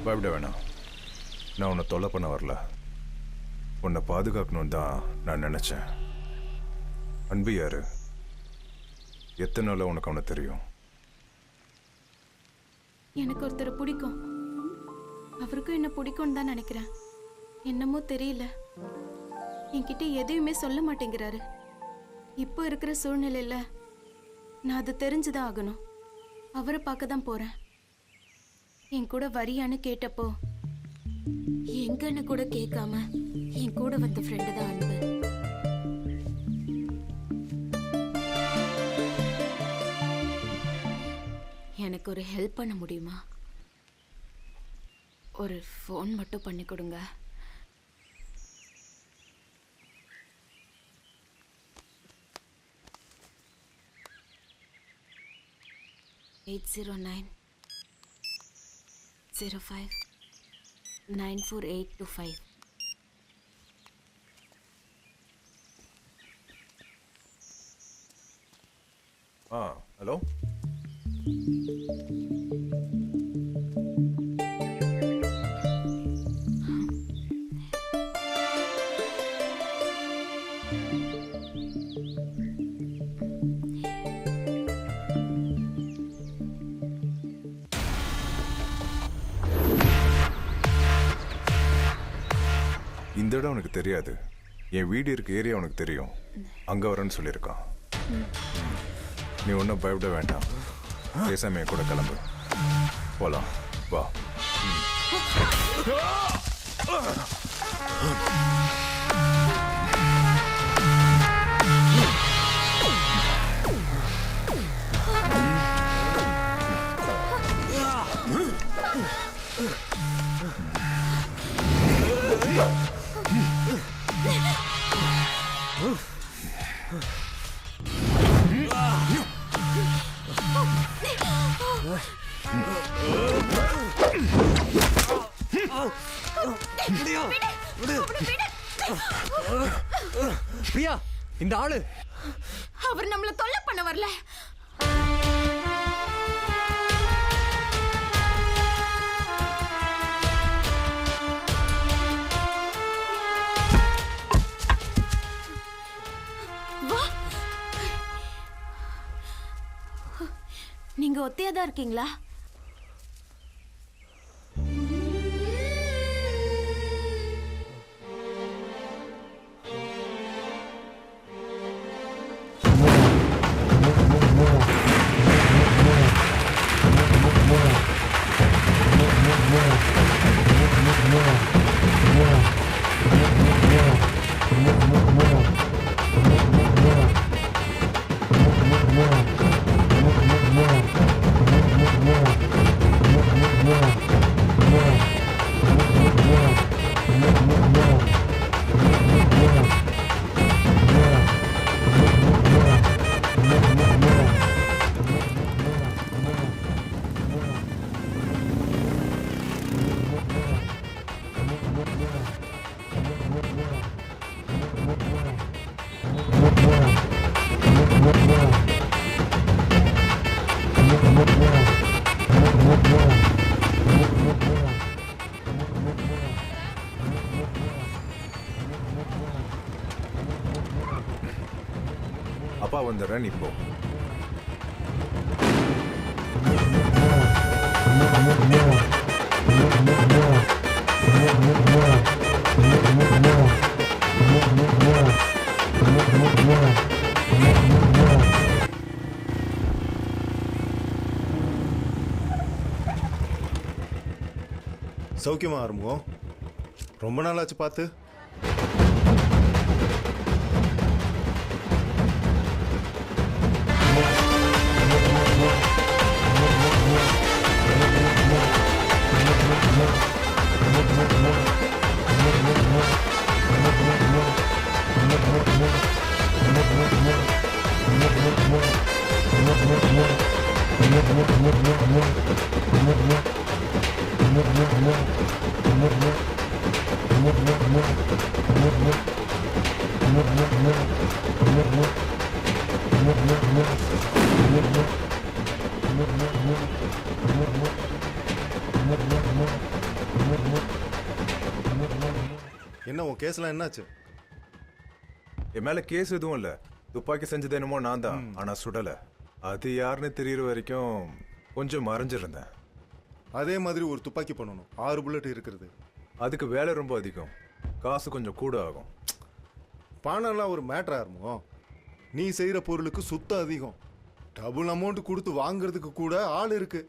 பயப்பட வேணாம், நான் உன்னை தொல்லை பண்ண வரல, உன்னை பாதுகாக்கணும்னு தான் நான் நினைச்சேன். அன்பு யாரு? எத்தனை நாள் உனக்கு அவனை தெரியும்? எனக்கு ஒருத்தரை பிடிக்கும், அவருக்கும் என்ன பிடிக்கும்னு தான் நினைக்கிறேன். என்னமோ தெரியல, என்கிட்ட எதையுமே சொல்ல மாட்டேங்கிறாரு. இப்போ இருக்கிற சூழ்நிலையில நான் அது தெரிஞ்சுதான் ஆகணும். அவரை பார்க்க தான் போறேன். என் கூட வரியான்னு கேட்டப்போ எங்கன்னு கூட கேட்காம என் கூட வந்த ஃப்ரெண்டு தான் அன்பு. எனக்கு ஒரு ஹெல்ப் பண்ண முடியுமா? ஒரு ஃபோன் மட்டும் பண்ணி கொடுங்க. எயிட் 0905942825. ஹலோ. இந்த இடம் உனக்கு தெரியாது, என் வீடு இருக்க ஏரியா உனக்கு தெரியும், அங்கே வரேன்னு சொல்லியிருக்கான். நீ ஒன்றும் பயப்பட வேண்டாம், பேசாம என் கூட கிளம்பு, போலாம் வா. பிரியா, இந்த ஆளு அவர் நம்மள தொல்லை பண்ண வரல. நீங்க ஒத்தையாதான் இருக்கீங்களா? அப்பா வந்துடுறேன், இப்போ சௌக்கியமா ஆரம்பம்? ரொம்ப நாளாச்சு பார்த்து. என்ன உன் கேஸ்லாம் என்னாச்சு? என் மேல கேஸ் எதுவும் இல்ல. துப்பாக்கி செஞ்சது என்னமோ நான் தான், ஆனா சுடல. அது யாருன்னு தெரியற வரைக்கும் கொஞ்சம் மறைஞ்சிருந்தேன். அதே மாதிரி ஒரு துப்பாக்கி பண்ணணும், 6 புல்லட் இருக்கிறது. அதுக்கு வேலை ரொம்ப அதிகம், காசு கொஞ்சம் கூட ஆகும். பணம்லாம் ஒரு மேட்டரா இருக்கும். நீ செய்யற பொருளுக்கு சுத்தம் அதிகம். டபுள் அமௌண்ட் கொடுத்து வாங்குறதுக்கு கூட ஆள் இருக்கு.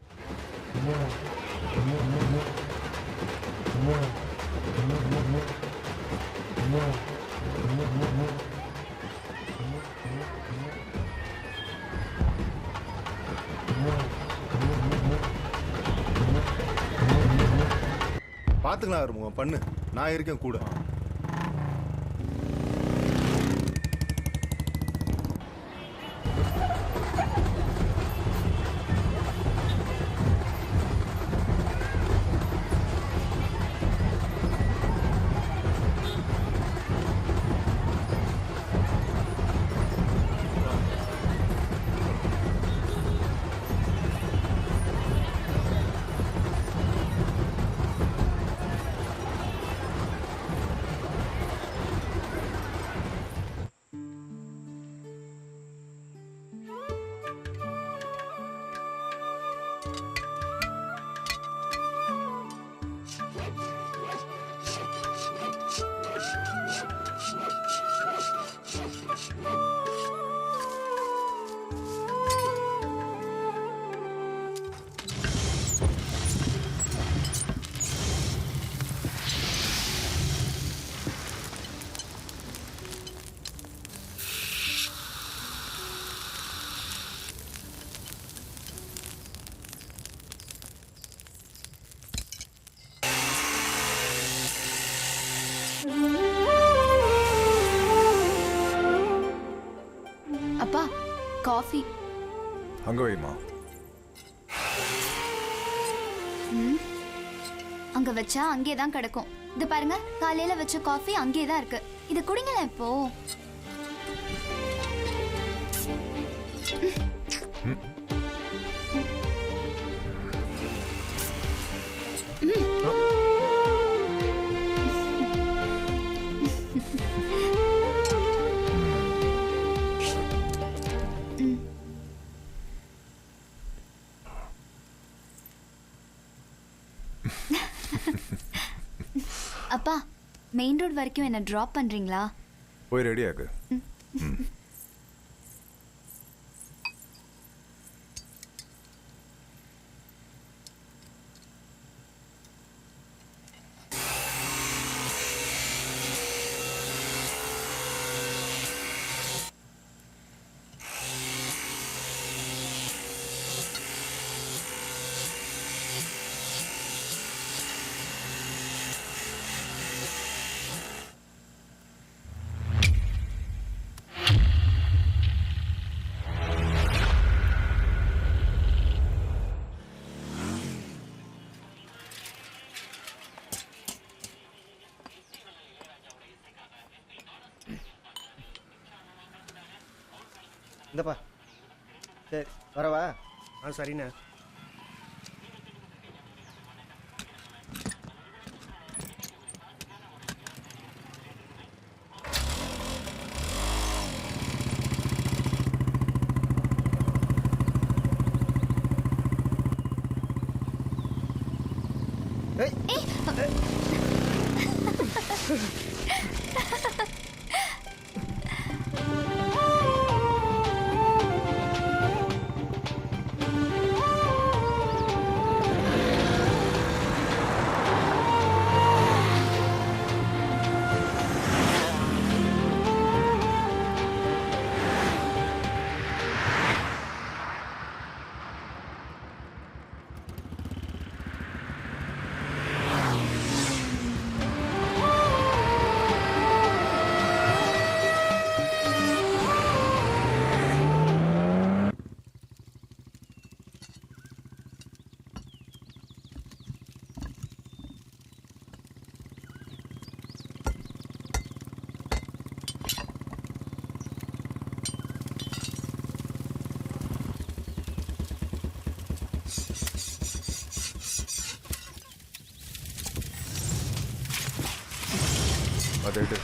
பாத்துக்கலாம் ஆரம்பம், பண்ணு, நான் இருக்கேன் கூட. அப்பா காஃபி. அங்க வைமா. அங்க வச்சா அங்கே தான் கிடக்கும். இது பாருங்க, காலையில வச்ச காஃபி அங்கே தான் இருக்கு. இது குடிங்களேன் இப்போ. அப்பா, மெயின் ரோட் வரைக்கும் என்ன டிராப் பண்றீங்களா? போய் ரெடி ஆகு. இந்தப்பா. சரி வரவா? சரிண்ணே. அதை எடு.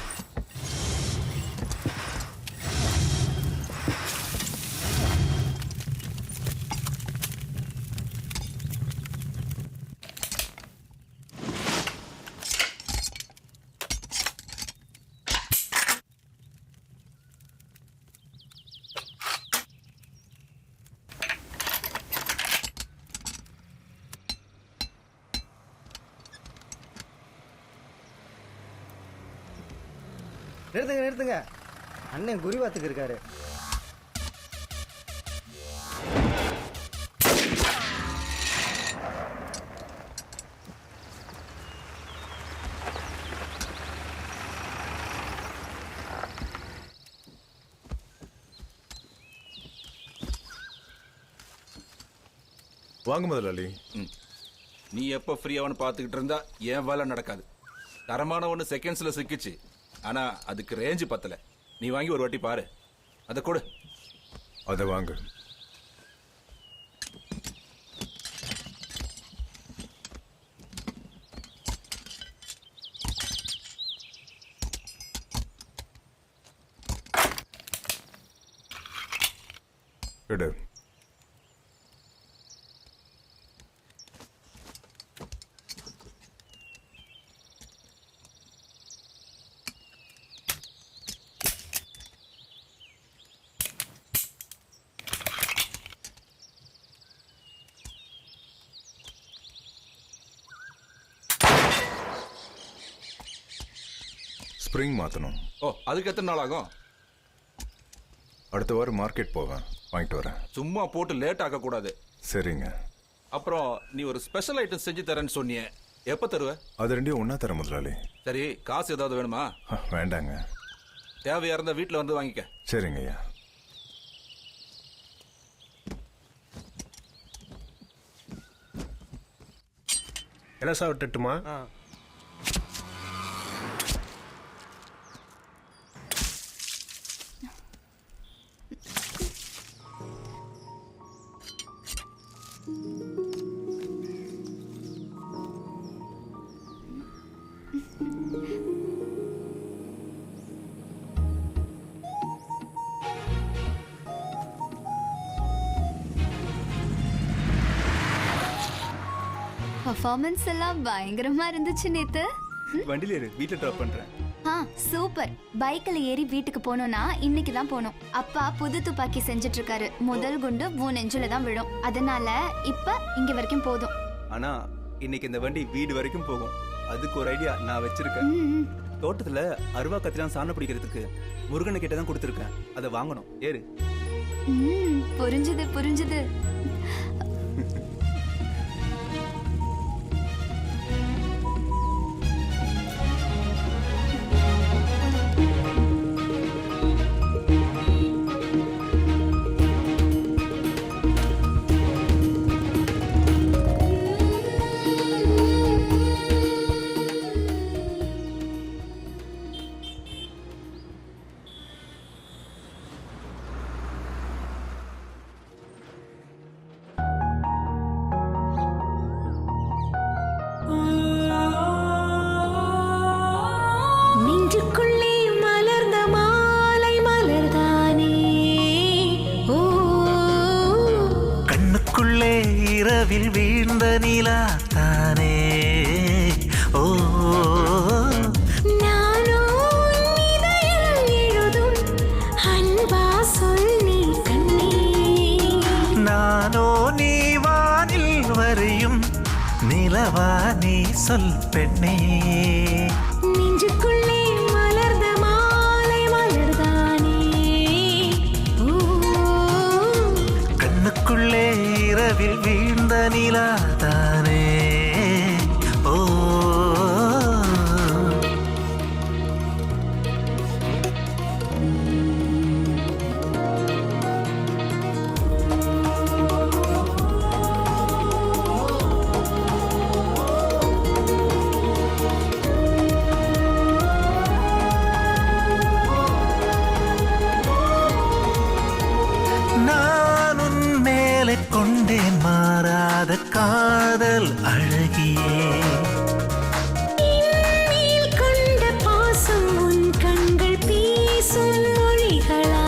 நிறுத்துங்க நிறுத்துங்க, அண்ணன் குறி பார்த்துக்கு இருக்காரு. வாங்க முதலாளி. நீ எப்போ ஃப்ரீயாவன்னு பார்த்துக்கிட்டு இருந்தா என் வேலை நடக்காது. தரமான ஒன்று செகண்ட்ஸில் சிக்கிச்சு, ஆனா அதுக்கு ரேஞ்சு பத்தல. நீ வாங்கி ஒரு வாட்டி பாரு. அதை கொடு. அதை வாங்க. எடு. ஸ்ப்ரிங் மாற்றணும். ஓ, அதுக்கு எத்தனை நாள் ஆகும்? அடுத்த வாரம் மார்க்கெட் போவேன், வாங்கிட்டு வரேன். சும்மா போட்டு லேட் ஆகக்கூடாது. சரிங்க. அப்புறம் நீ ஒரு ஸ்பெஷல் ஐட்டம் செஞ்சு தரேன்னு சொன்னியே, எப்போ தருவ? அது ரெண்டையும் ஒன்றா தர முதலாளி. சரி, காசு ஏதாவது வேணுமா? வேண்டாங்க. தேவையா இருந்தால் வீட்டில் வந்து வாங்கிக்க. சரிங்க ஐயா. எலசா விட்டுட்டுமா? பர்ஃபார்மன்ஸ் எல்லாம் பயங்கரமா இருந்துச்சு நேத்து. வண்டியில இரு, வீட்டுல டிராப் பண்றேன். சூப்பர். பைக்ல ஏறி வீட்டுக்கு போனோம்னா இன்னைக்கு தான் போனோம். அப்பா புது துப்பாக்கி செஞ்சுட்டு இருக்காரு. முதல் குண்டு உன் நெஞ்சில தான் விழும். அதனால இப்ப இங்க வரைக்கும் போதும். ஆனா இன்னைக்கு இந்த வண்டி வீடு வரைக்கும் போகும். அதுக்கு ஒரு ஐடியா நான் வச்சிருக்கேன். தோட்டத்துல அருவா கத்திலாம் சாணம் பிடிக்கிறதுக்கு முருகனை கிட்ட தான் கொடுத்துருக்கேன். அதை வாங்கணும். ஏறு. புரிஞ்சுது புரிஞ்சுது. நெஞ்சுக்குள்ளே மலர்ந்த மாலை மலர்தானே, ஓ கண்ணுக்குள்ளே இரவில் வீழ்ந்த நிலா தானே, ஓ நானோ இதயம் எழுதும் அன்பா சொல் நீ கண்ணே, நானோ நீ வானில் வரையும் நிலவா நீ சொல் பெண்ணே, நெஞ்சுக்குள்ளே மலர்ந்த மாலை மலர்தானே, ஓ கண்ணுக்குள்ளே இரவில் வீழ்ந்த நிலா தானே, ஓ கொண்டேன் மாறாத காதல் அழகியே, கொண்ட பாசம் உன் கண்கள் பேசும் மொழிகளா,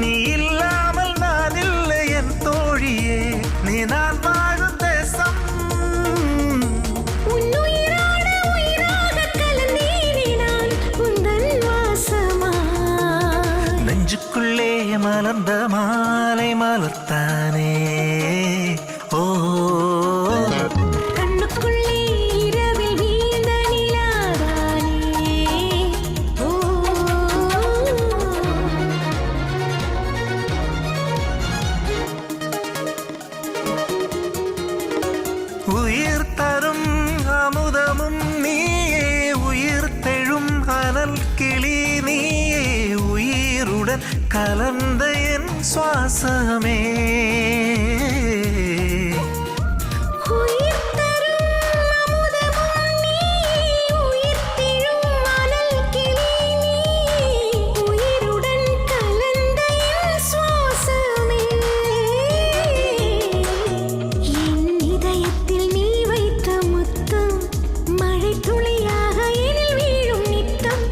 நீ இல்லாமல் நான் இல்லை என் தோழியே, நீ நான் வாழும் தேசம், உன் உயிரோட உயிராக கலந்தேனே நான் உந்தன் வாசமா, நெஞ்சுக்குள்ளே மலர்ந்த மாலை மலர்த்தானே, ஓ கண்ணுக்குள்ளே இரவில் வீழ்ந்த நிலாதானே, ஓ உயிர் தரும் அமுதமும் நீயே, உயிர் தெழும் அனல் கிளி நீயே, உயிருடன் கலந்த என் சுவாசமே, உயிர் தரும் அமுதமும் நீயே, உயிர் தெழும் அனல் கிளி நீயே, உயிருடன் கலந்த என் சுவாசமே, என் இதயத்தில் நீ வைத்த முத்தம் மழை துளியாக எனில் வீழும் நித்தம்,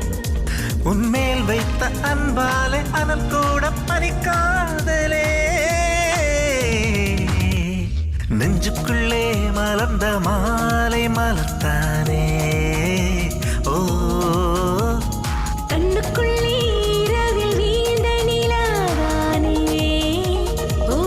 உன்மேல் வைத்த அன்பாலே அனல் கூட பறிக்காதலே, நெஞ்சுக்குள்ளே மலர்ந்த மாலை மலர்த்தானே, ஓ கண்ணுக்குள்ளே இரவில் வீழ்ந்த நிலாதானே, ஓ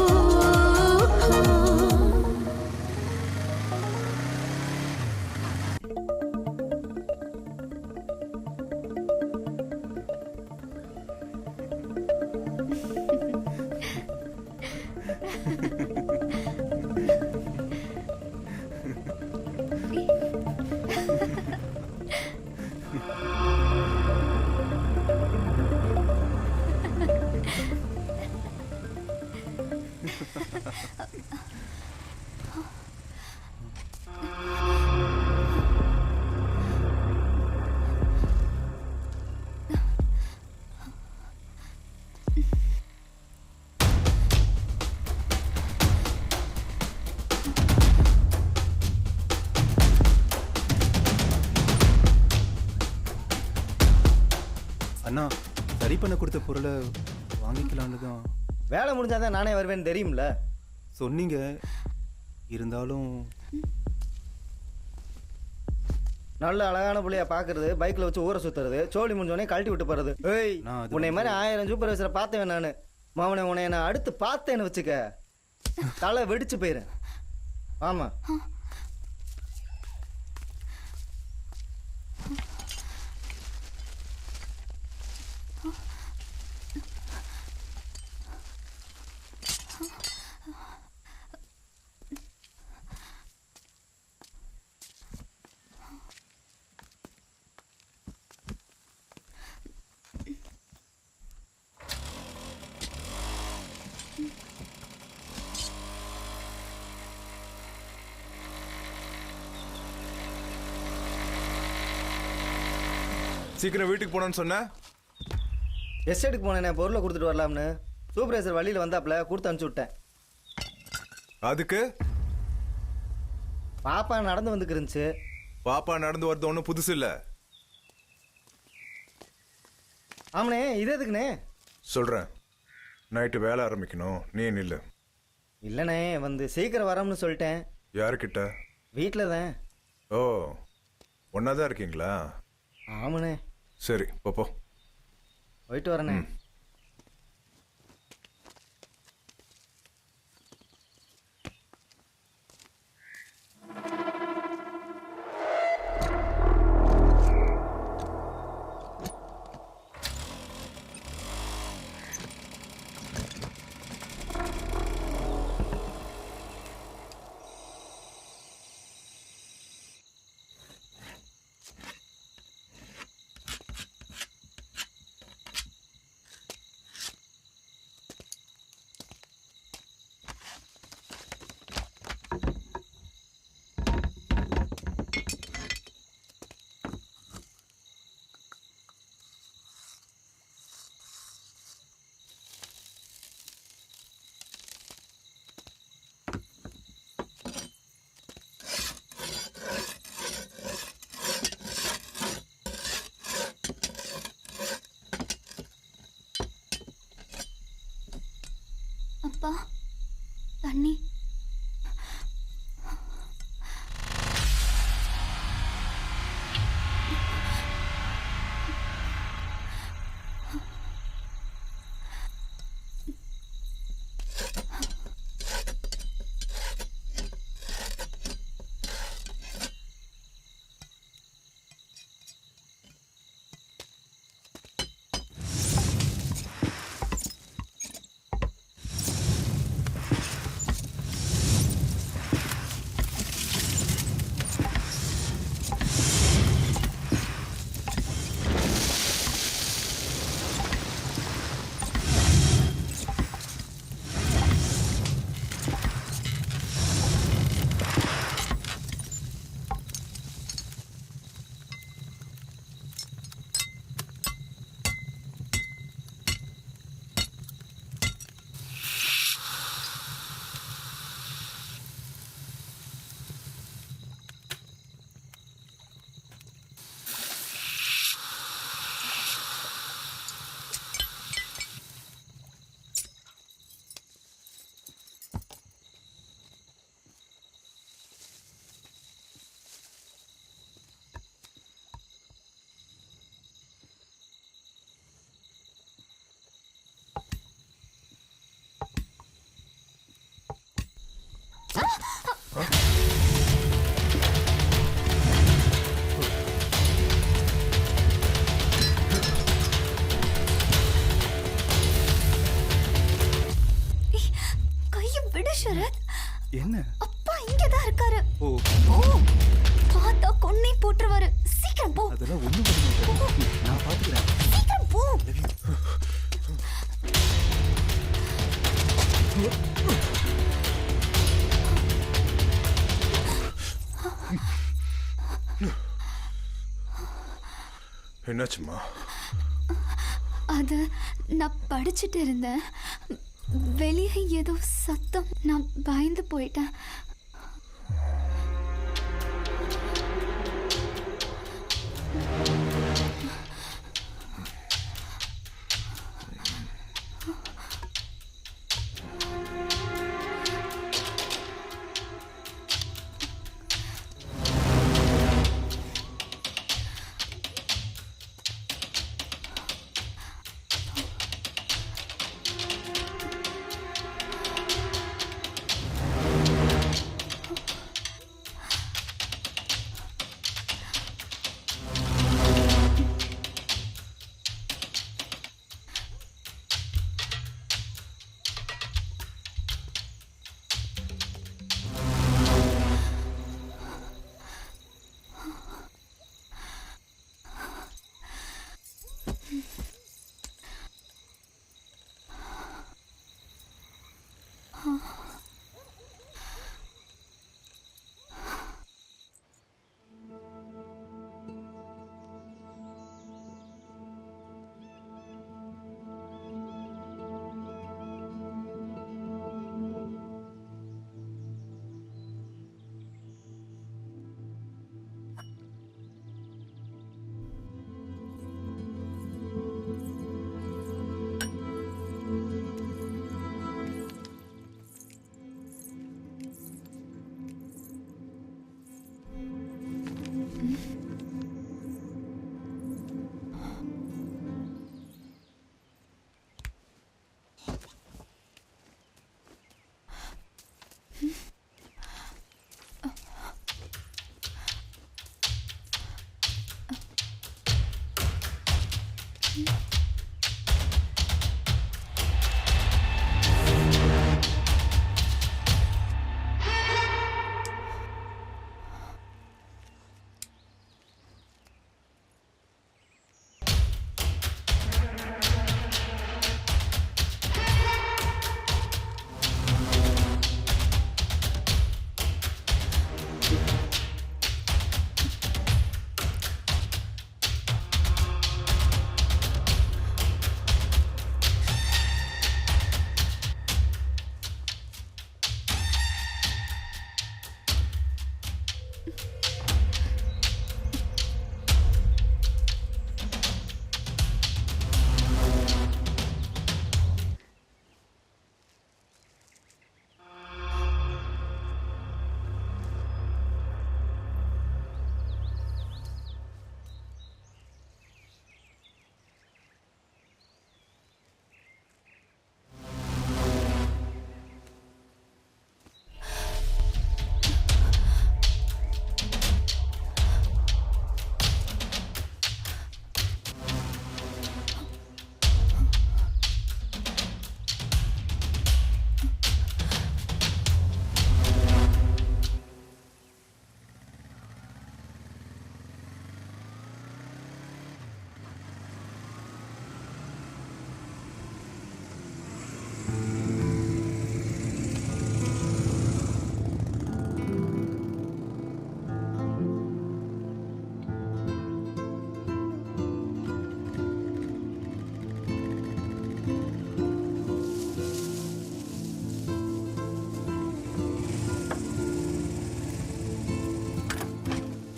அண்ணா சரி பண்ண கொடுத்த பொருளை வாங்கிக்கலான்னு தான் வேலை முடிஞ்சாதான் நானே வருவேன்னு தெரியும்ல. சொன்னீங்க. இருந்தாலும் நல்ல அழகான புள்ளைய பாக்குறது, பைக்ல வச்சு ஊரை சுத்துறது, சோழி முடிஞ்சோடனே கழட்டி விட்டு போறது. ஏய், உன்னை மாதிரி 1000 சூப்பர்வைசரை பார்த்தேன் நானு. மாவனை உன்னை நான் அடுத்து பார்த்தேன்னு வச்சுக்க, தலை வெடிச்சு போயிரு. ஆமா. சீக்கிரம் வீட்டுக்கு போனோன்னு சொன்ன. எஸ்டேட்டுக்கு போனேன், பொருளை கொடுத்துட்டு வரலாம்னு. சூப்பர்வைசர் வழியில் வந்தாப்புல கொடுத்து அனுப்பிச்சு விட்டேன். அதுக்கு பாப்பா நடந்து வந்துக்கு இருந்துச்சு. பாப்பா நடந்து வரது ஒன்றும் புதுசு இல்லை. ஆமாண்ணே, இது எதுக்குண்ணே? சொல்கிறேன், நைட்டு வேலை ஆரம்பிக்கணும், நீ நில்லு. இல்லைண்ணே, வந்து சீக்கிரம் வரோம்னு சொல்லிட்டேன். யாருக்கிட்ட? வீட்டில் தான். ஓ, ஒன்றா தான் இருக்கீங்களா? ஆமாண்ணே. சரி, போ. போயிட்டு வரேண்ணே. அப்பா, தண்ணி. என்ன? அப்பா இங்கதான் இருக்காரு. ஓ, பார்த்தா கொன்னே போட்டுருவாரு. சீக்கிரம் போ. அதெல்லாம் ஒண்ணும் பண்ண மாட்டேன், நான் பாத்துக்கிறேன். சீக்கிரம் போ. என்னாச்சுமா? அது நான் படிச்சுட்டு இருந்தேன். வெளியே ஏதோ சத்தம், நான் பயந்து போயிட்டேன்.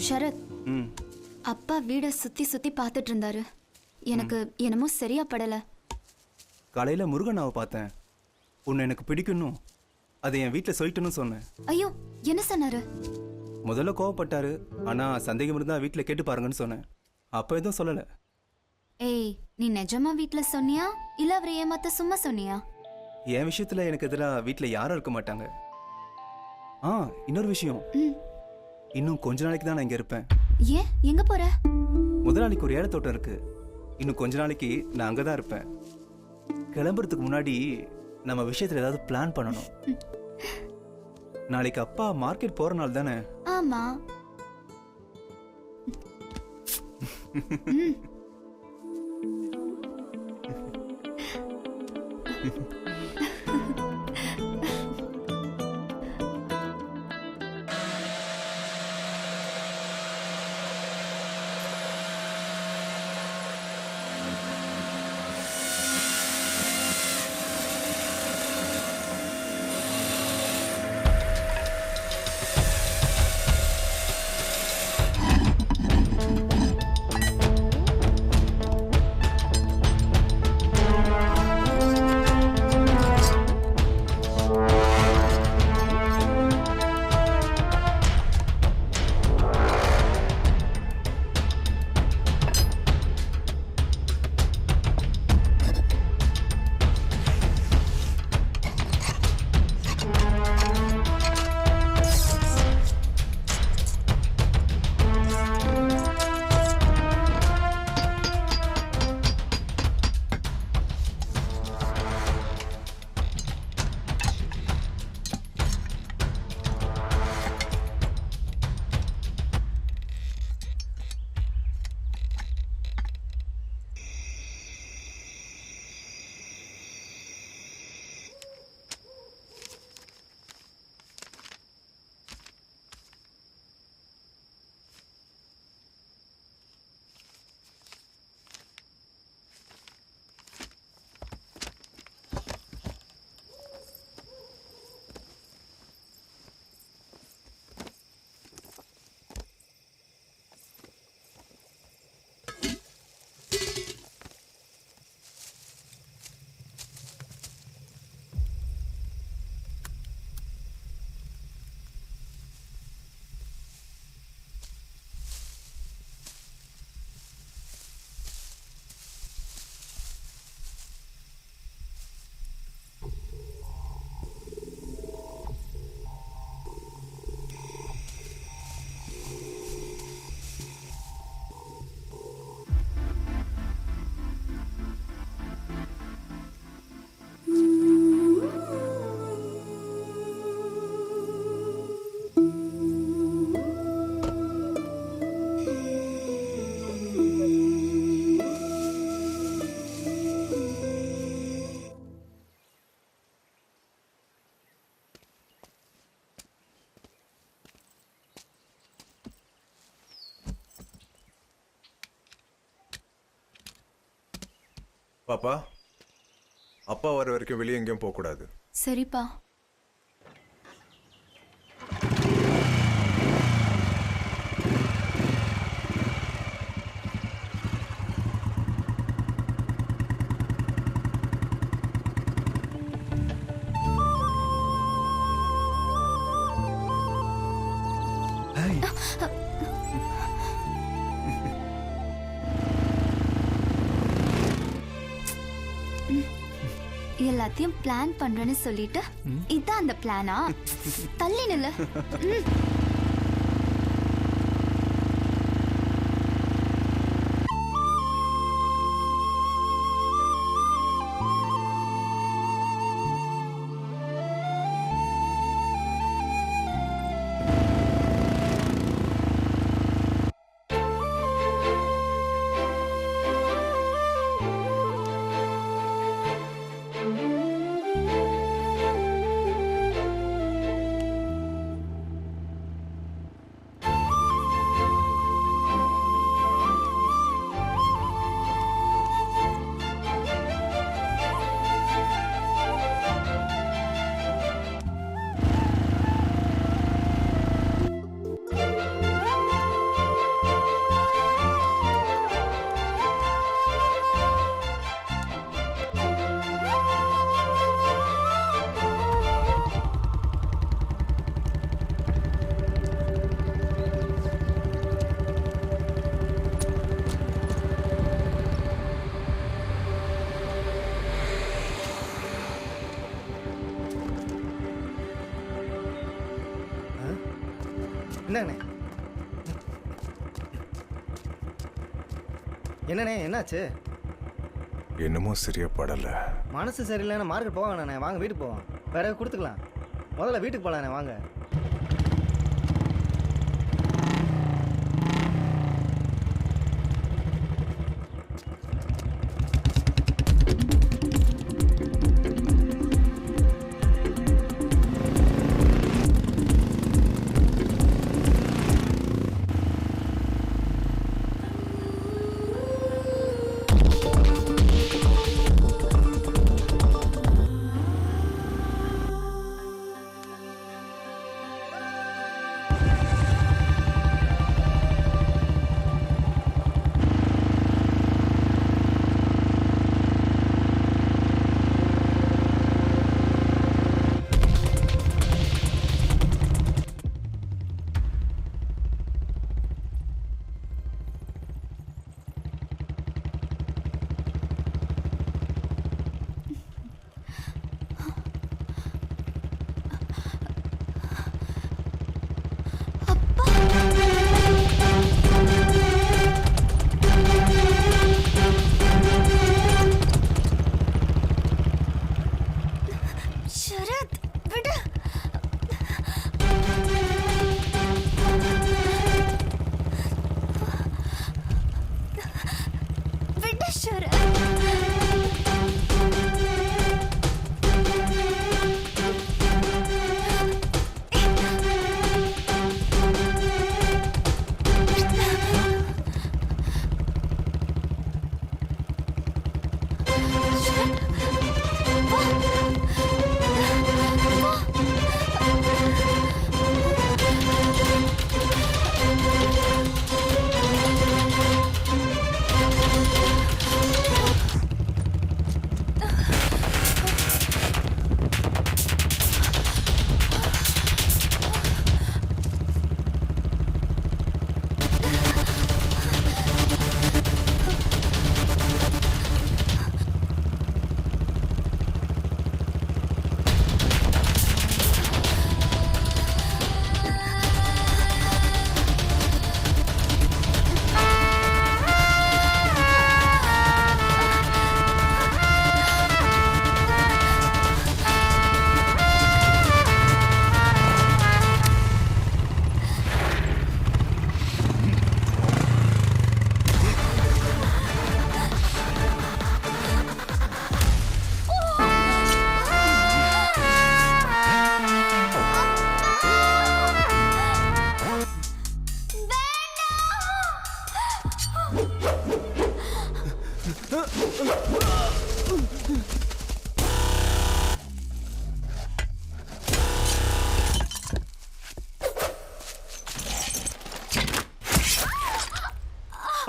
ஷரத், அப்பா வீடை சுத்தி சுத்தி பார்த்துட்டு இருந்தாரு. எனக்கு என்னமோ சரியா படல. காலையில முருகனாவை பார்த்தேன். உன்னை எனக்கு பிடிக்கணும், அதை என் வீட்டில் சொல்லிட்டுன்னு சொன்னேன். ஐயோ, என்ன சொன்னாரு? முதல்ல கோவப்பட்டாரு, ஆனா சந்தேகம் இருந்தா வீட்டில் கேட்டு பாருங்கன்னு சொன்னேன். அப்ப எதுவும் சொல்லல. ஏய், நீ நிஜமா வீட்ல சொன்னியா இல்ல அவரை ஏமாத்த சும்மா சொன்னியா? என் விஷயத்துல எனக்கு எதிராக வீட்டில் யாரும் இருக்க மாட்டாங்க. இன்னொரு விஷயம், இன்னும் கொஞ்ச நாளைக்கு தான் நான் இங்க இருப்பேன். ஏன், எங்க போற? முதலாளிக்கு ஒரு ஏல தோட்டம் இருக்கு. இன்னும் கொஞ்ச நாளைக்கு நான் அங்கதான் இருப்பேன். கிளம்புறதுக்கு முன்னாடி நம்ம விஷயத்துல ஏதாவது பிளான் பண்ணணும். நாளைக்கு அப்பா மார்க்கெட் போற நாள் தானே? ஆமா. பாப்பா அப்பா வர வரைக்கும் வெளியே எங்கேயும் போகக்கூடாது. சரிப்பா. எல்லாத்தையும் பிளான் பண்றேன்னு சொல்லிட்டு இதான் அந்த பிளானா? தள்ளி நில்லு. என்னண்ணே என்னண்ணே என்னாச்சு? என்னமோ சரியா படல. மனசு சரியில்லைன்னா மார்க்கெட் போக வேணாண்ணே, வாங்க வீட்டுக்கு போவோம். வேற கொடுத்துக்கலாம். முதல்ல வீட்டுக்கு போகலாண்ணே, வாங்க.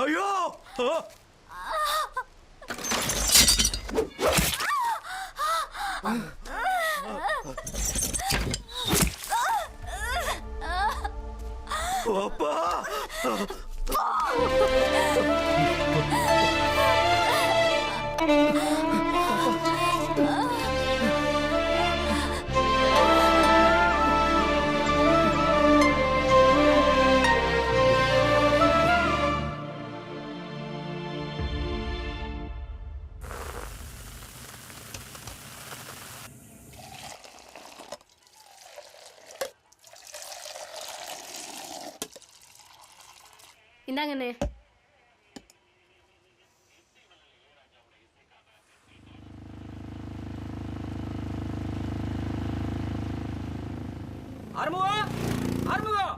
ஐயோ அப்பா இந்தாங்கண்ணே. ஆறுமுகம் ஆறுமுகம்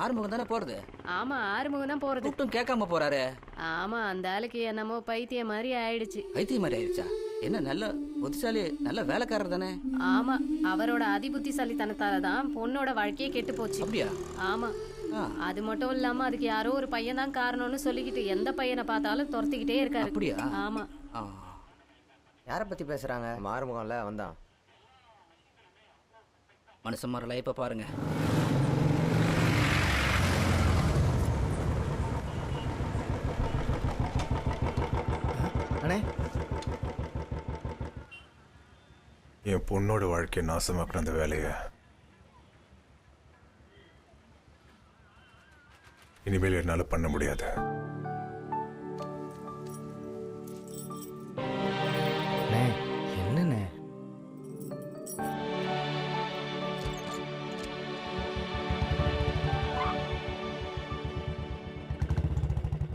ஆறுமுகம் தானே போறது? ஆமா, ஆறுமுகம் தான் போறது. கூட்டம் கேட்காம போறாரு. ஆமா, அந்த ஆளுக்கு என்னமோ பைத்தியம் மாதிரி ஆயிடுச்சு. பைத்தியம் மாதிரி ஆயிடுச்சா? என்ன நல்ல புத்திசாலி, நல்ல வேலைக்காரர் தானே? ஆமா, அவரோட அதிபுத்திசாலித்தனத்தால தான் பொண்ணோட வாழ்க்கையே கெட்டு போச்சு. அப்படியா? ஆமா, அது மட்டும் இல்லாம அதுக்கு யாரோ ஒரு பையன் தான் காரணம்னு சொல்லிக்கிட்டு எந்த பையனை பார்த்தாலும் துரத்திக்கிட்டே இருக்காரு. அப்படியா? ஆமா. யாரை பத்தி பேசுறாங்க? மாறுமுகம்ல வந்தான். மனுஷன் மரல இப்ப பாருங்க. அண்ணே, என் பொண்ணோட வாழ்க்கையை நாசமாக்குன அந்த வேலையை இனிமேல் என்னால பண்ண முடியாது. என்னண்ணே?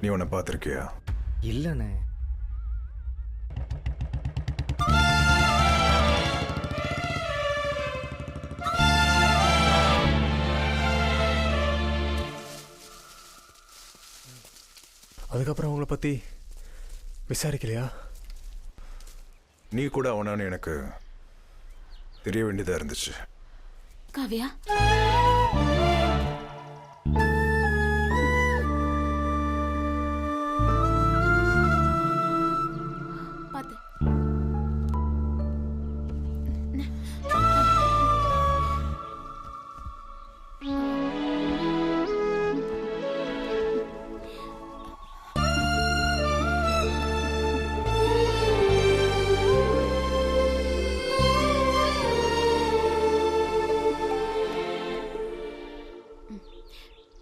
நீ உன்னை பார்த்திருக்கியா? இல்லண்ணே. அதுக்கப்புறம் அவங்கள பத்தி விசாரிக்கலையா? நீ கூட அவனான்னு எனக்கு தெரிய வேண்டியதா இருந்துச்சு. காவியா, பாத்து.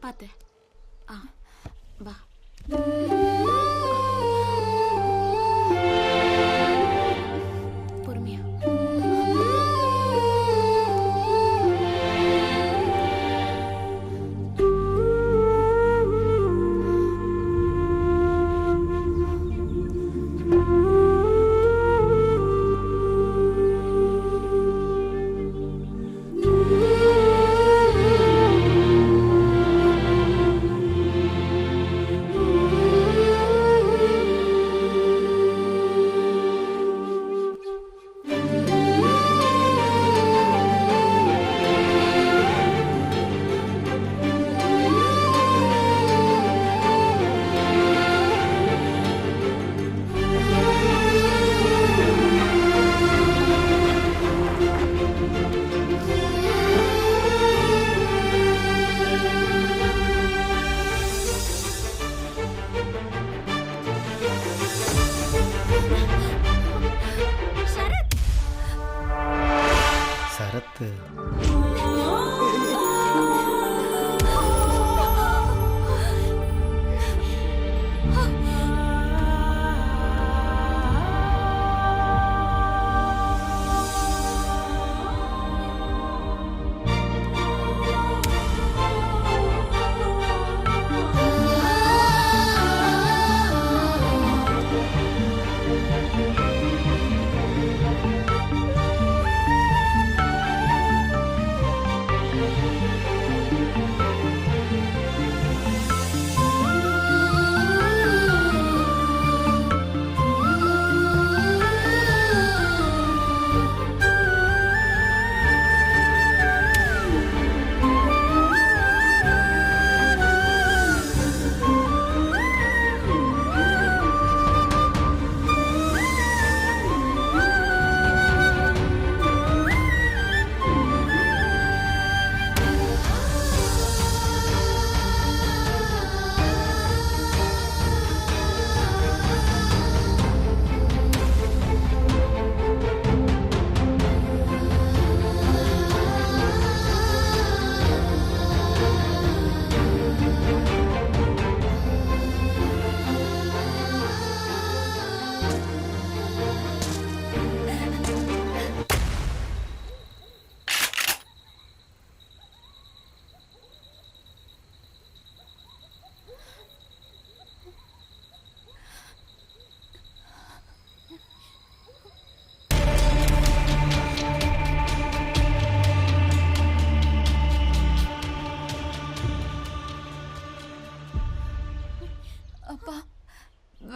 பாத்து. வா. பொறுமையா. சரத்து.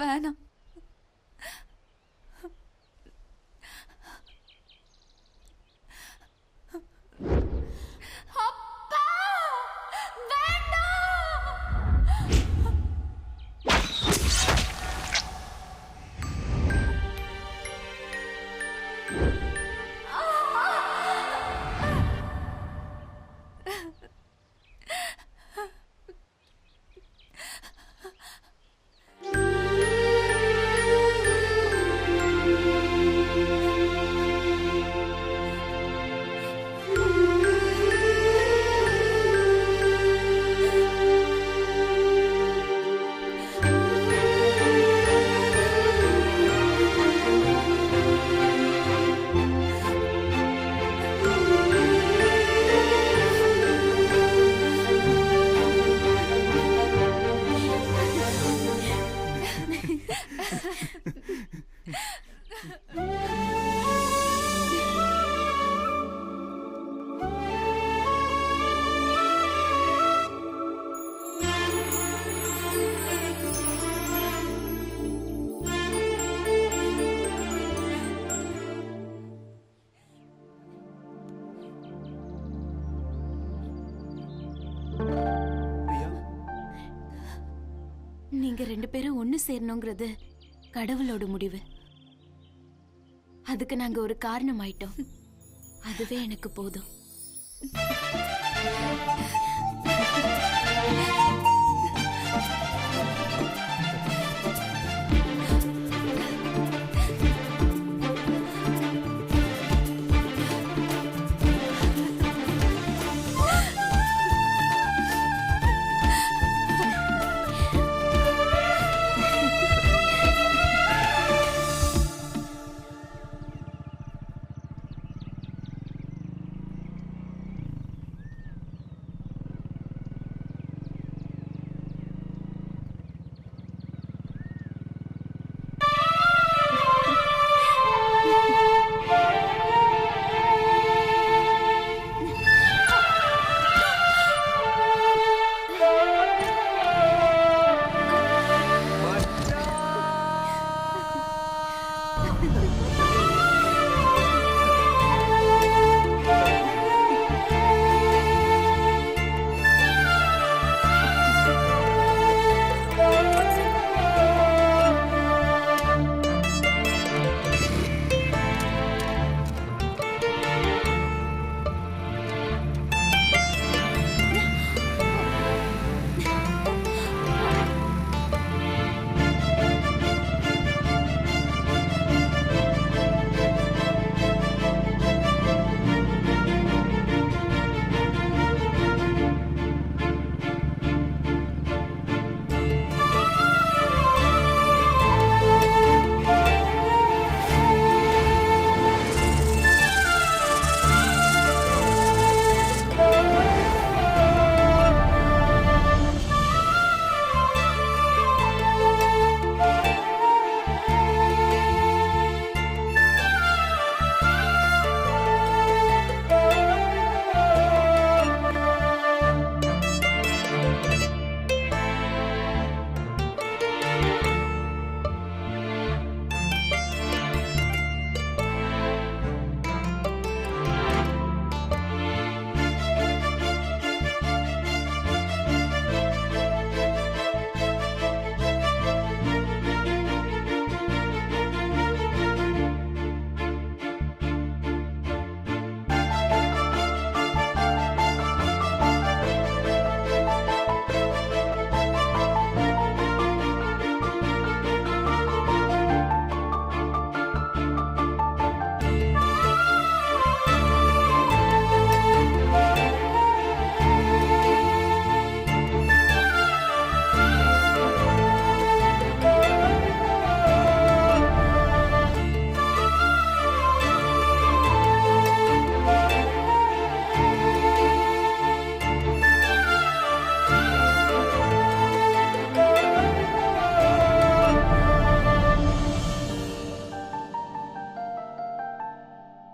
வேணாம். அப்பா வேண்டாம். நீங்க 2 பேரும் ஒண்ணு சேரணுங்கிறது கடவுளோட முடிவு. அதுக்கு நாங்க ஒரு காரணம் ஆயிட்டோம். அதுவே எனக்கு போதும்.